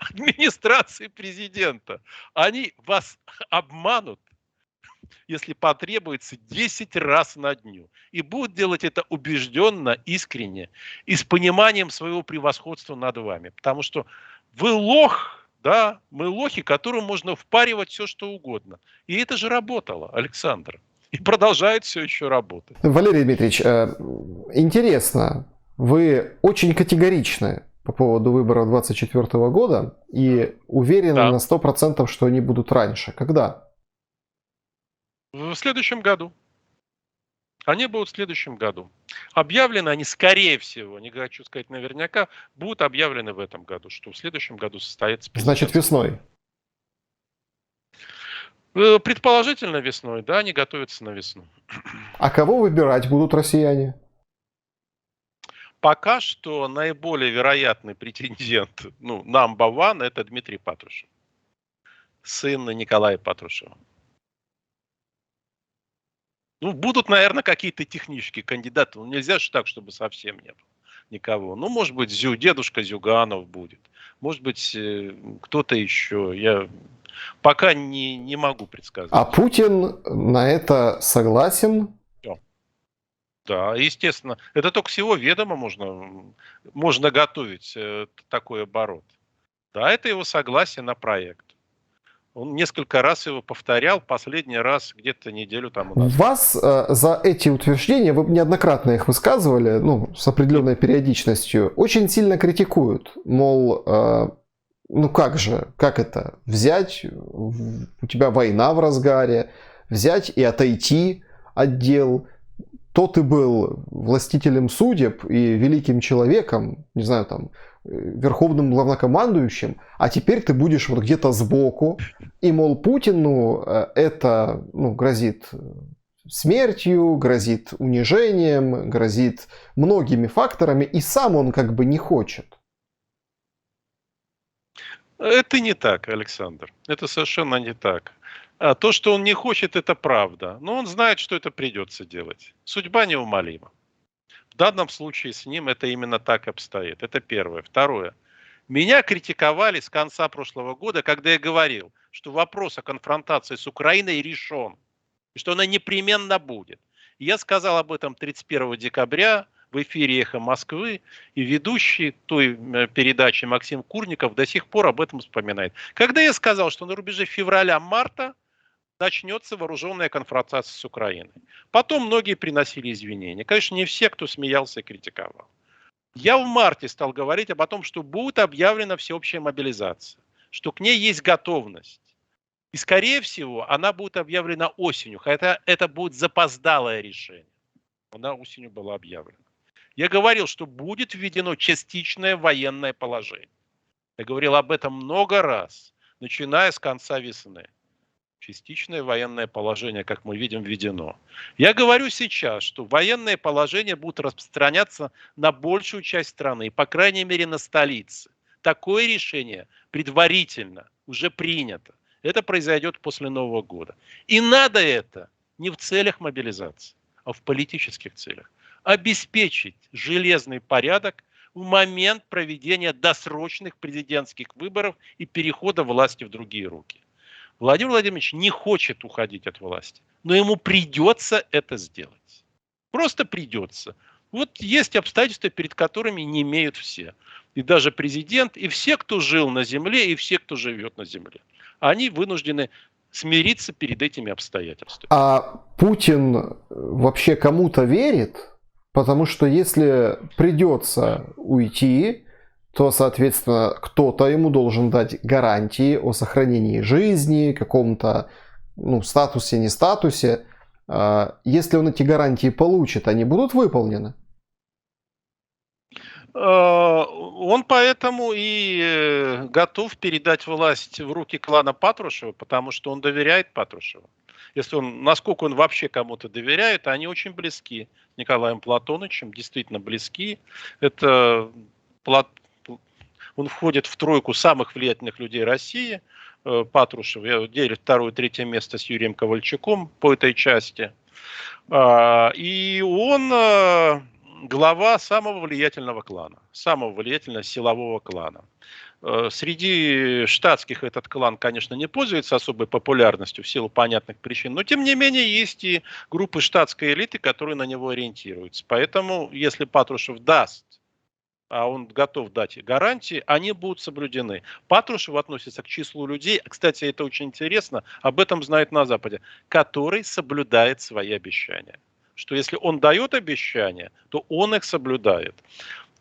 Администрации президента. Они вас обманут, если потребуется, 10 раз на дню. И будут делать это убежденно, искренне и с пониманием своего превосходства над вами. Потому что вы лох, да, мы лохи, которым можно впаривать все, что угодно. И это же работало, Александр. И продолжает все еще работать. Валерий Дмитриевич, интересно, вы очень категоричны по поводу выборов 2024 года и уверены на 100%, что они будут раньше. Когда? В следующем году. Они будут в следующем году. Объявлены они, скорее всего, не хочу сказать наверняка, будут объявлены в этом году, что в следующем году состоится президент. Значит, весной? Предположительно весной, да, они готовятся на весну. А кого выбирать будут россияне? Пока что наиболее вероятный претендент, ну, number one, это Дмитрий Патрушев, сын Николая Патрушева. Ну, будут, наверное, какие-то технические кандидаты. Ну, нельзя же так, чтобы совсем не было никого. Ну, может быть, дедушка Зюганов будет. Может быть, кто-то еще. Я пока не могу предсказать. А Путин на это согласен? Да, естественно. Это только с его ведома можно готовить такой оборот. Да, это его согласие на проект. Он несколько раз его повторял, последний раз где-то неделю тому назад. Вас за эти утверждения, вы неоднократно их высказывали, ну, с определенной периодичностью, очень сильно критикуют. Мол, ну как же, как это? Взять, у тебя война в разгаре, взять и отойти от дел. То ты был властителем судеб и великим человеком, не знаю, там, верховным главнокомандующим, а теперь ты будешь вот где-то сбоку, и, мол, Путину это, ну, грозит смертью, грозит унижением, грозит многими факторами, и сам он как бы не хочет. Это не так, Александр. Это совершенно не так. То, что он не хочет, это правда. Но он знает, что это придется делать. Судьба неумолима. В данном случае с ним это именно так обстоит. Это первое. Второе. Меня критиковали с конца прошлого года, когда я говорил, что вопрос о конфронтации с Украиной решен. И что она непременно будет. И я сказал об этом 31 декабря в эфире «Эхо Москвы», и ведущий той передачи Максим Курников до сих пор об этом вспоминает. Когда я сказал, что на рубеже февраля-марта начнется вооруженная конфронтация с Украиной. Потом многие приносили извинения. Конечно, не все, кто смеялся и критиковал. Я в марте стал говорить об том, что будет объявлена всеобщая мобилизация, что к ней есть готовность. И, скорее всего, она будет объявлена осенью, хотя это будет запоздалое решение. Она осенью была объявлена. Я говорил, что будет введено частичное военное положение. Я говорил об этом много раз, начиная с конца весны. Частичное военное положение, как мы видим, введено. Я говорю сейчас, что военное положение будет распространяться на большую часть страны, по крайней мере на столице. Такое решение предварительно уже принято. Это произойдет после Нового года. И надо это не в целях мобилизации, а в политических целях. Обеспечить железный порядок в момент проведения досрочных президентских выборов и перехода власти в другие руки. Владимир Владимирович не хочет уходить от власти, но ему придется это сделать. Просто придется. Вот есть обстоятельства, перед которыми не имеют все. И даже президент, и все, кто жил на земле, и все, кто живет на земле. Они вынуждены смириться перед этими обстоятельствами. А Путин вообще кому-то верит? Потому что если придется уйти, то, соответственно, кто-то ему должен дать гарантии о сохранении жизни, каком-то статусе, не статусе. Если он эти гарантии получит, они будут выполнены? Он поэтому и готов передать власть в руки клана Патрушева, потому что он доверяет Патрушеву. Насколько он вообще кому-то доверяет, они очень близки с Николаем Платоновичем, действительно близки. Он входит в тройку самых влиятельных людей России. Патрушев делит второе и третье место с Юрием Ковальчуком по этой части. И он глава самого влиятельного клана, самого влиятельного силового клана. Среди штатских этот клан, конечно, не пользуется особой популярностью в силу понятных причин, но тем не менее есть и группы штатской элиты, которые на него ориентируются. Поэтому, если Патрушев даст, а он готов дать гарантии, они будут соблюдены. Патрушев относится к числу людей, кстати, это очень интересно, об этом знают на Западе, который соблюдает свои обещания. Что если он дает обещания, то он их соблюдает.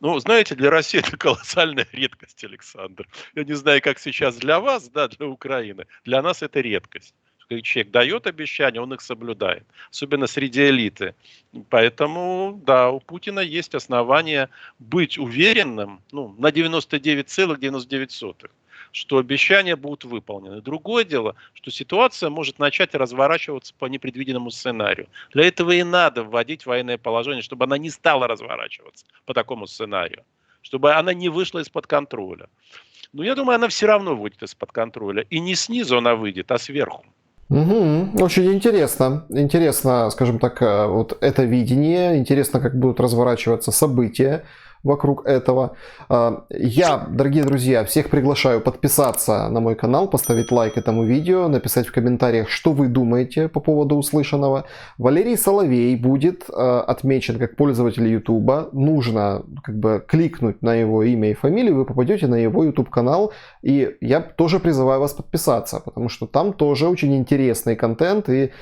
Знаете, для России это колоссальная редкость, Александр. Я не знаю, как сейчас для вас, да, для Украины. Для нас это редкость. Когда человек дает обещания, он их соблюдает. Особенно среди элиты. Поэтому, да, у Путина есть основания быть уверенным на 99,99%, что обещания будут выполнены. Другое дело, что ситуация может начать разворачиваться по непредвиденному сценарию. Для этого и надо вводить военное положение, чтобы она не стала разворачиваться по такому сценарию, чтобы она не вышла из-под контроля. Но я думаю, она все равно выйдет из-под контроля. И не снизу она выйдет, а сверху. Угу. Очень интересно. Интересно, скажем так, вот это видение. Интересно, как будут разворачиваться события вокруг этого. Я, дорогие друзья, всех приглашаю подписаться на мой канал, поставить лайк этому видео, написать в комментариях, что вы думаете по поводу услышанного. Валерий Соловей будет отмечен как пользователь YouTube. Нужно кликнуть на его имя и фамилию, вы попадете на его YouTube канал. И я тоже призываю вас подписаться, потому что там тоже очень интересный контент и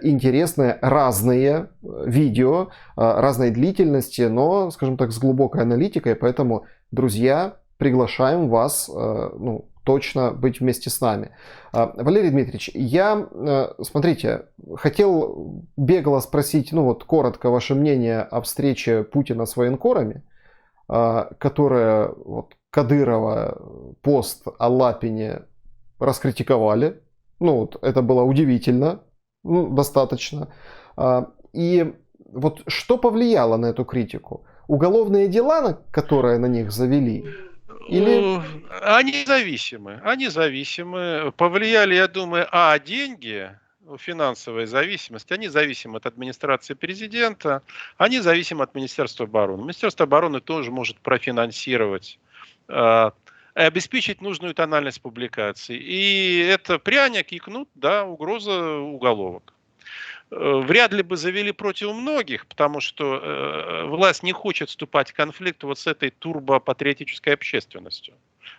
интересные разные видео, разной длительности, но, скажем так, с глубокой аналитикой, поэтому, друзья, приглашаем вас точно быть вместе с нами. Валерий Дмитриевич, я, смотрите, хотел бегло спросить, коротко ваше мнение о встрече Путина с военкорами, которая Кадырова пост о Лапине раскритиковали. Это было удивительно, достаточно. И что повлияло на эту критику? Уголовные дела, которые на них завели? Или... Они зависимы. Повлияли, я думаю, деньги, финансовая зависимость, они зависимы от администрации президента, они зависимы от Министерства обороны. Министерство обороны тоже может профинансировать, обеспечить нужную тональность публикаций. И это пряник и кнут, да, угроза уголовок. вряд ли бы завели против многих, потому что власть не хочет вступать в конфликт вот с этой турбопатриотической общественностью.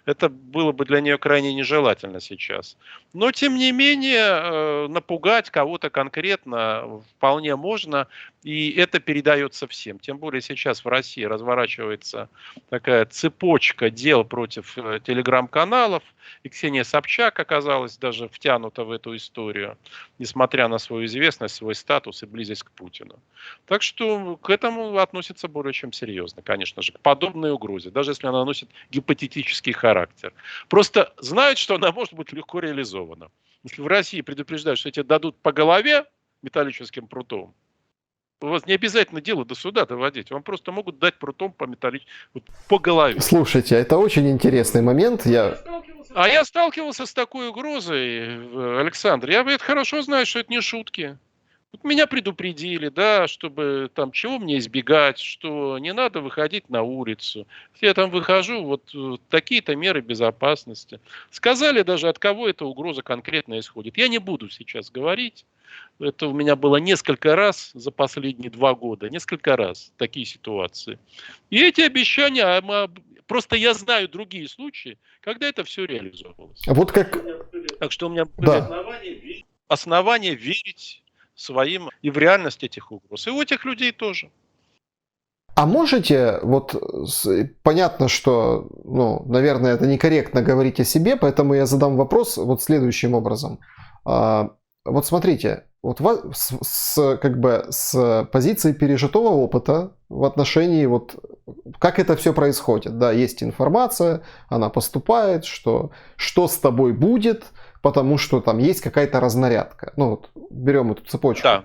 Это было бы для нее крайне нежелательно сейчас. Но, тем не менее, напугать кого-то конкретно вполне можно, и это передается всем. Тем более сейчас в России разворачивается такая цепочка дел против телеграм-каналов, и Ксения Собчак оказалась даже втянута в эту историю, несмотря на свою известность, свой статус и близость к Путину. Так что к этому относятся более чем серьезно, конечно же, к подобной угрозе, даже если она носит гипотетический характер. Просто знают, что она может быть легко реализована. Если в России предупреждают, что тебе дадут по голове металлическим прутом, у вас не обязательно дело до суда доводить, вам просто могут дать прутом по голове. Слушайте, это очень интересный момент. А я сталкивался с такой угрозой, Александр. Я это хорошо знаю, что это не шутки. Вот меня предупредили, да, чтобы там чего мне избегать, что не надо выходить на улицу. Если я там выхожу, вот такие-то меры безопасности. Сказали даже, от кого эта угроза конкретно исходит. Я не буду сейчас говорить. Это у меня было несколько раз за последние 2 года. Несколько раз такие ситуации. И эти обещания, просто я знаю другие случаи, когда это все реализовывалось. Вот как... Так что у меня были основания верить своим и в реальность этих угроз. И у этих людей тоже. А можете, понятно, что, наверное, это некорректно говорить о себе, поэтому я задам вопрос вот следующим образом. Вот смотрите, вот с позиции пережитого опыта в отношении как это все происходит. Да, есть информация, она поступает, что с тобой будет, потому что там есть какая-то разнарядка. Берем эту цепочку. Да.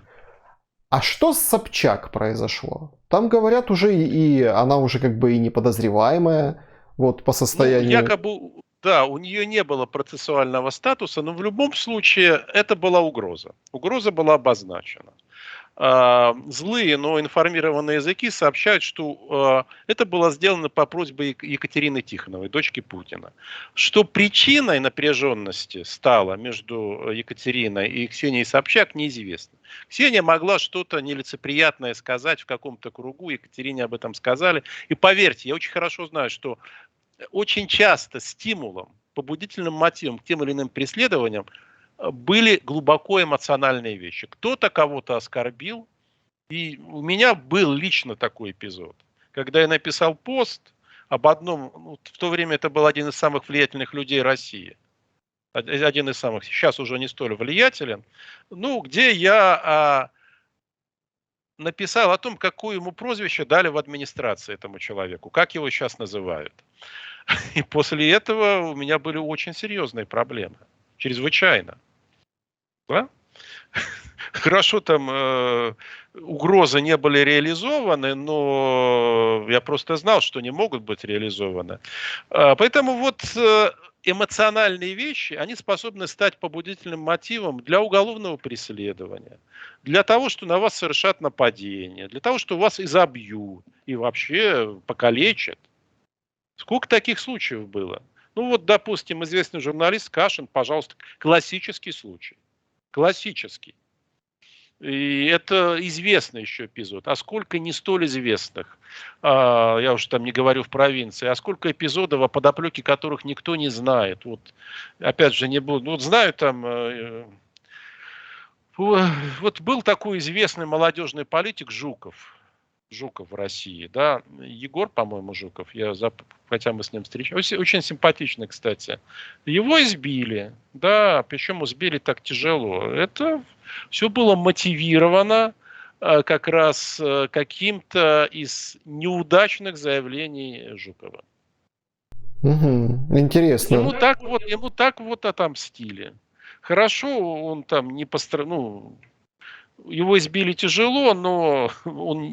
А что с Собчак произошло? Там говорят уже, и она уже и не подозреваемая по состоянию... Якобы, да, у нее не было процессуального статуса, но в любом случае это была угроза. Угроза была обозначена. Злые, но информированные языки сообщают, что это было сделано по просьбе Екатерины Тихоновой, дочки Путина. Что причиной напряженности стало между Екатериной и Ксенией Собчак, неизвестно. Ксения могла что-то нелицеприятное сказать в каком-то кругу, Екатерине об этом сказали. И поверьте, я очень хорошо знаю, что очень часто стимулом, побудительным мотивом к тем или иным преследованиям были глубоко эмоциональные вещи. Кто-то кого-то оскорбил. И у меня был лично такой эпизод. Когда я написал пост об одном, в то время это был один из самых влиятельных людей России. Один из самых, сейчас уже не столь влиятелен. Где я написал о том, какое ему прозвище дали в администрации этому человеку. Как его сейчас называют. И после этого у меня были очень серьезные проблемы. Чрезвычайно. Да? Хорошо, там угрозы не были реализованы, но я просто знал, что не могут быть реализованы. Поэтому эмоциональные вещи, они способны стать побудительным мотивом для уголовного преследования, для того, что на вас совершат нападение, для того, что вас изобьют и вообще покалечат. Сколько таких случаев было? Допустим, известный журналист Кашин, пожалуйста, классический случай. Классический. И это известный еще эпизод. А сколько не столь известных, я уж там не говорю в провинции, а сколько эпизодов, о подоплеке которых никто не знает. Опять же, не буду. Знаю там... был такой известный молодежный политик Жуков в России, да, Егор, по-моему, Жуков, хотя мы с ним встречались, очень симпатичный, кстати. Его избили, да, причем избили так тяжело. Это все было мотивировано как раз каким-то из неудачных заявлений Жукова. Угу, интересно. Ему так отомстили. Хорошо, он там не пострадал, его избили тяжело, но он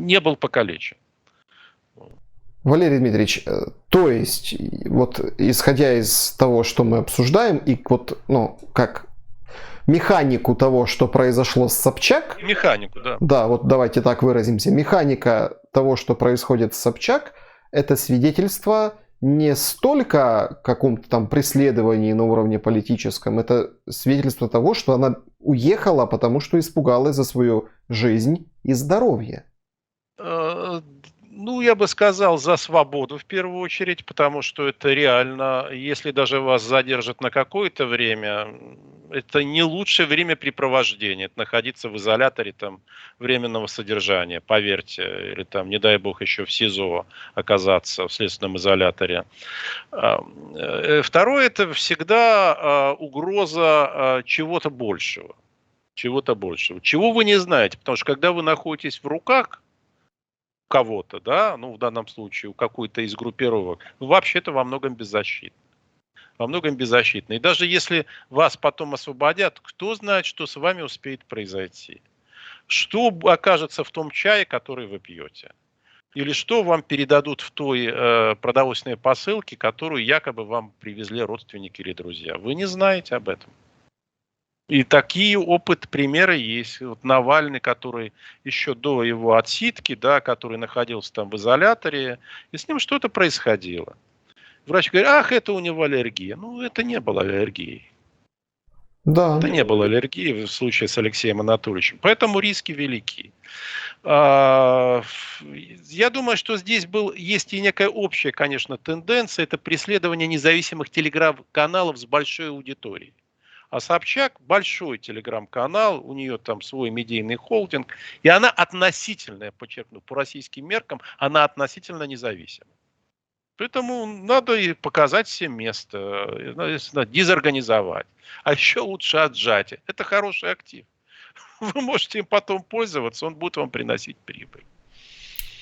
не был покалечен. Валерий Дмитриевич, то есть, исходя из того, что мы обсуждаем, и как механику того, что произошло с Собчак... Механику, да. Да, давайте так выразимся. Механика того, что происходит с Собчак, это свидетельство не столько о каком-то там преследовании на уровне политическом, это свидетельство того, что она уехала, потому что испугалась за свою жизнь и здоровье. Ну, я бы сказал, за свободу в первую очередь, потому что это реально, если даже вас задержат на какое-то время, это не лучшее времяпрепровождение, это находиться в изоляторе там временного содержания, поверьте, или там, не дай бог, еще в СИЗО оказаться, в следственном изоляторе. Второе, это всегда угроза чего-то большего, чего вы не знаете, потому что когда вы находитесь в руках кого-то, да, ну в данном случае у какой-то из группировок, вы вообще-то во многом беззащитны. Во многом беззащитны. И даже если вас потом освободят, кто знает, что с вами успеет произойти. Что окажется в том чае, который вы пьете. Или что вам передадут в той продовольственной посылке, которую якобы вам привезли родственники или друзья. Вы не знаете об этом. И такие примеры есть. Вот Навальный, который еще до его отсидки, да, который находился там в изоляторе, и с ним что-то происходило. Врач говорит, ах, это у него аллергия. Ну, это не было аллергией. Да. Это не было аллергией в случае с Алексеем Анатольевичем. Поэтому риски велики. Я думаю, что здесь есть и некая общая, конечно, тенденция. Это преследование независимых телеграм-каналов с большой аудиторией. А Собчак большой телеграм-канал, у нее там свой медийный холдинг, и она относительно, я подчеркну, по российским меркам, она относительно независима. Поэтому надо и показать всем место, дезорганизовать. А еще лучше отжать. Это хороший актив. Вы можете им потом пользоваться, он будет вам приносить прибыль.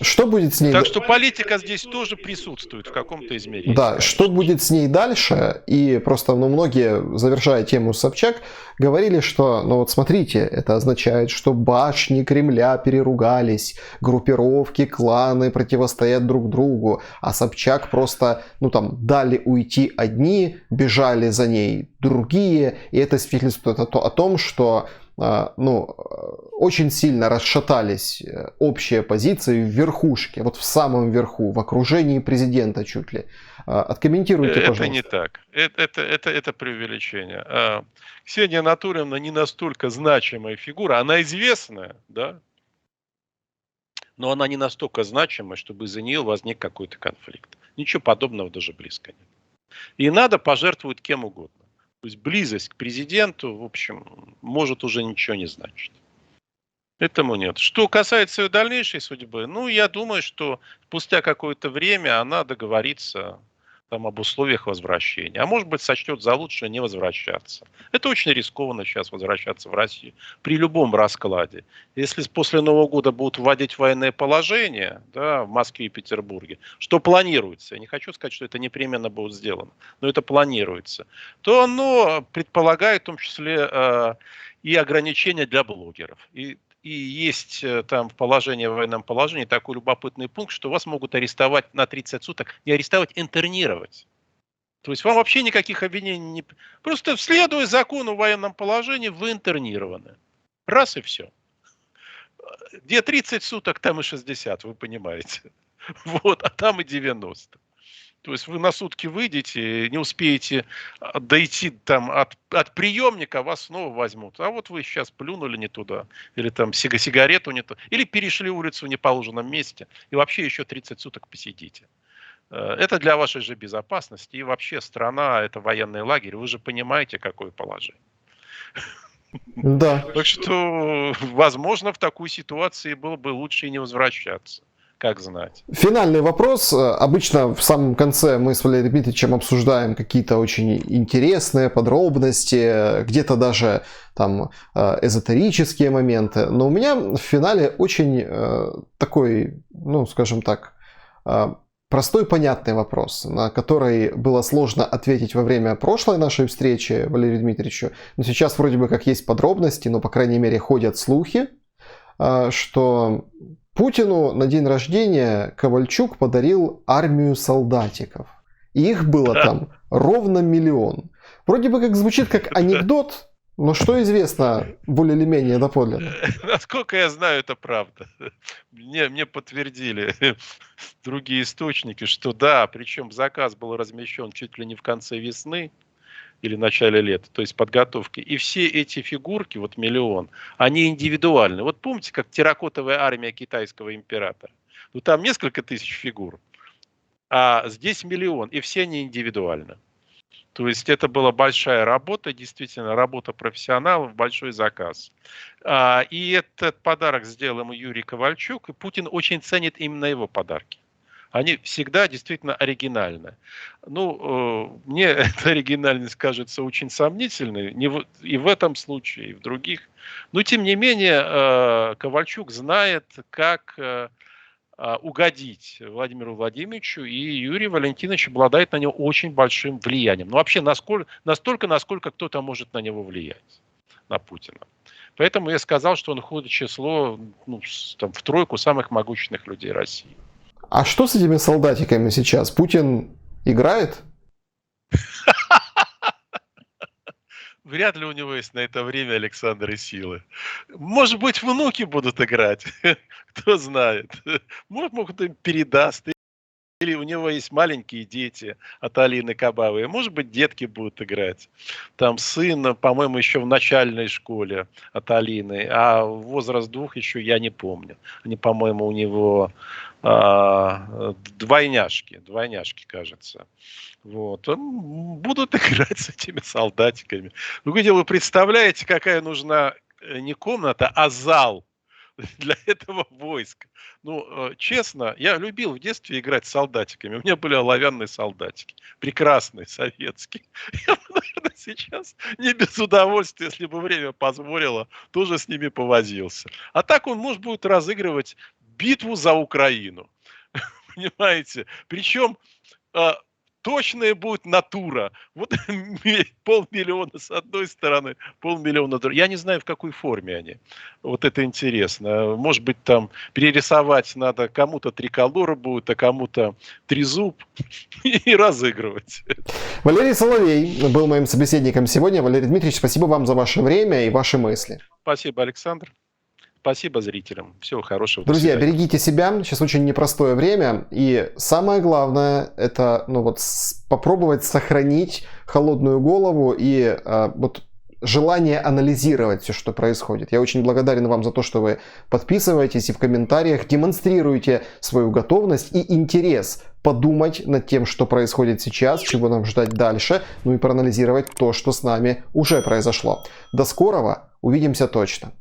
Что будет с ней? Так что политика здесь тоже присутствует в каком-то измерении. Да, конечно. что будет с ней дальше? И просто, многие, завершая тему Собчак, говорили, что, вот смотрите, это означает, что башни Кремля переругались, группировки, кланы противостоят друг другу, а Собчак просто, дали уйти одни, бежали за ней другие, и это свидетельствует о том, что очень сильно расшатались общие позиции в верхушке, вот в самом верху, в окружении президента чуть ли. Откомментируйте, пожалуйста. Это не так. Это преувеличение. Ксения Анатольевна не настолько значимая фигура, она известная, да, но она не настолько значимая, чтобы из-за нее возник какой-то конфликт. Ничего подобного даже близко нет. И надо пожертвовать кем угодно. То есть близость к президенту, в общем, может уже ничего не значить. Этому нет. Что касается ее дальнейшей судьбы, я думаю, что спустя какое-то время она договорится об условиях возвращения. А может быть, сочтет за лучшее не возвращаться. Это очень рискованно сейчас возвращаться в Россию. При любом раскладе. Если после Нового года будут вводить военное положение, да, в Москве и Петербурге, что планируется, я не хочу сказать, что это непременно будет сделано, но это планируется, то оно предполагает в том числе и ограничения для блогеров. И есть там в военном положении такой любопытный пункт, что вас могут арестовать на 30 суток. Не арестовать, интернировать. То есть вам вообще никаких обвинений не... Просто следуя закону в военном положении, вы интернированы. Раз и все. Где 30 суток, там и 60, вы понимаете. Вот, а там и 90. То есть вы на сутки выйдете, не успеете дойти там от приемника, вас снова возьмут. А вот вы сейчас плюнули не туда, или там сигарету не туда, или перешли улицу в неположенном месте, и вообще еще 30 суток посидите. Это для вашей же безопасности. И вообще страна, это военный лагерь, вы же понимаете, какое положение. Да. Так что, возможно, в такой ситуации было бы лучше и не возвращаться. Как знать. Финальный вопрос. Обычно в самом конце мы с Валерием Дмитриевичем обсуждаем какие-то очень интересные подробности, где-то даже там эзотерические моменты. Но у меня в финале очень такой, скажем так, простой понятный вопрос, на который было сложно ответить во время прошлой нашей встречи Валерию Дмитриевичу. Но сейчас вроде бы как есть подробности, но по крайней мере ходят слухи, что Путину на день рождения Ковальчук подарил армию солдатиков. И их было там ровно 1 000 000. Вроде бы как звучит как анекдот, Но что известно более или менее доподлинно? Насколько я знаю, это правда. Мне подтвердили другие источники, что да, причем заказ был размещен чуть ли не в конце весны или начале лета, то есть подготовки. И все эти фигурки, вот миллион, они индивидуальны. Вот помните, как терракотовая армия китайского императора? Ну там несколько тысяч фигур, а здесь миллион, и все они индивидуальны. То есть это была большая работа, действительно, работа профессионалов, большой заказ. И этот подарок сделал ему Юрий Ковальчук, и Путин очень ценит именно его подарки. Они всегда действительно оригинальны. Ну, мне эта оригинальность кажется очень сомнительной, и в этом случае, и в других. Но, тем не менее, Ковальчук знает, как угодить Владимиру Владимировичу, и Юрий Валентинович обладает на него очень большим влиянием. Ну, вообще, настолько, насколько кто-то может на него влиять, на Путина. Поэтому я сказал, что он входит в число, в тройку самых могущественных людей России. А что с этими солдатиками сейчас? Путин играет? Вряд ли у него есть на это время, Александр, и силы. Может быть, внуки будут играть, кто знает. Может, могут им передаст. Или у него есть маленькие дети от Алины Кабавой. Может быть, детки будут играть. Там сын, по-моему, еще в начальной школе от Алины. А возраст 2 еще я не помню. Они, по-моему, у него двойняшки, кажется. Вот. Будут играть с этими солдатиками. Ну, где вы представляете, какая нужна не комната, а зал для этого войска. Ну, честно, я любил в детстве играть с солдатиками. У меня были оловянные солдатики. Прекрасные, советские. Я бы, наверное, сейчас не без удовольствия, если бы время позволило, тоже с ними повозился. А так он, может, будет разыгрывать битву за Украину. Понимаете? Причем точная будет натура. Вот 500 000 с одной стороны, 500 000 с другой. Я не знаю, в какой форме они. Вот это интересно. Может быть, там перерисовать надо, кому-то триколор будет, а кому-то трезуб и разыгрывать. Валерий Соловей был моим собеседником сегодня. Валерий Дмитриевич, спасибо вам за ваше время и ваши мысли. Спасибо, Александр. Спасибо зрителям. Всего хорошего. Друзья, берегите себя. Сейчас очень непростое время. И самое главное, это попробовать сохранить холодную голову и желание анализировать все, что происходит. Я очень благодарен вам за то, что вы подписываетесь и в комментариях демонстрируете свою готовность и интерес подумать над тем, что происходит сейчас, чего нам ждать дальше, ну и проанализировать то, что с нами уже произошло. До скорого. Увидимся точно.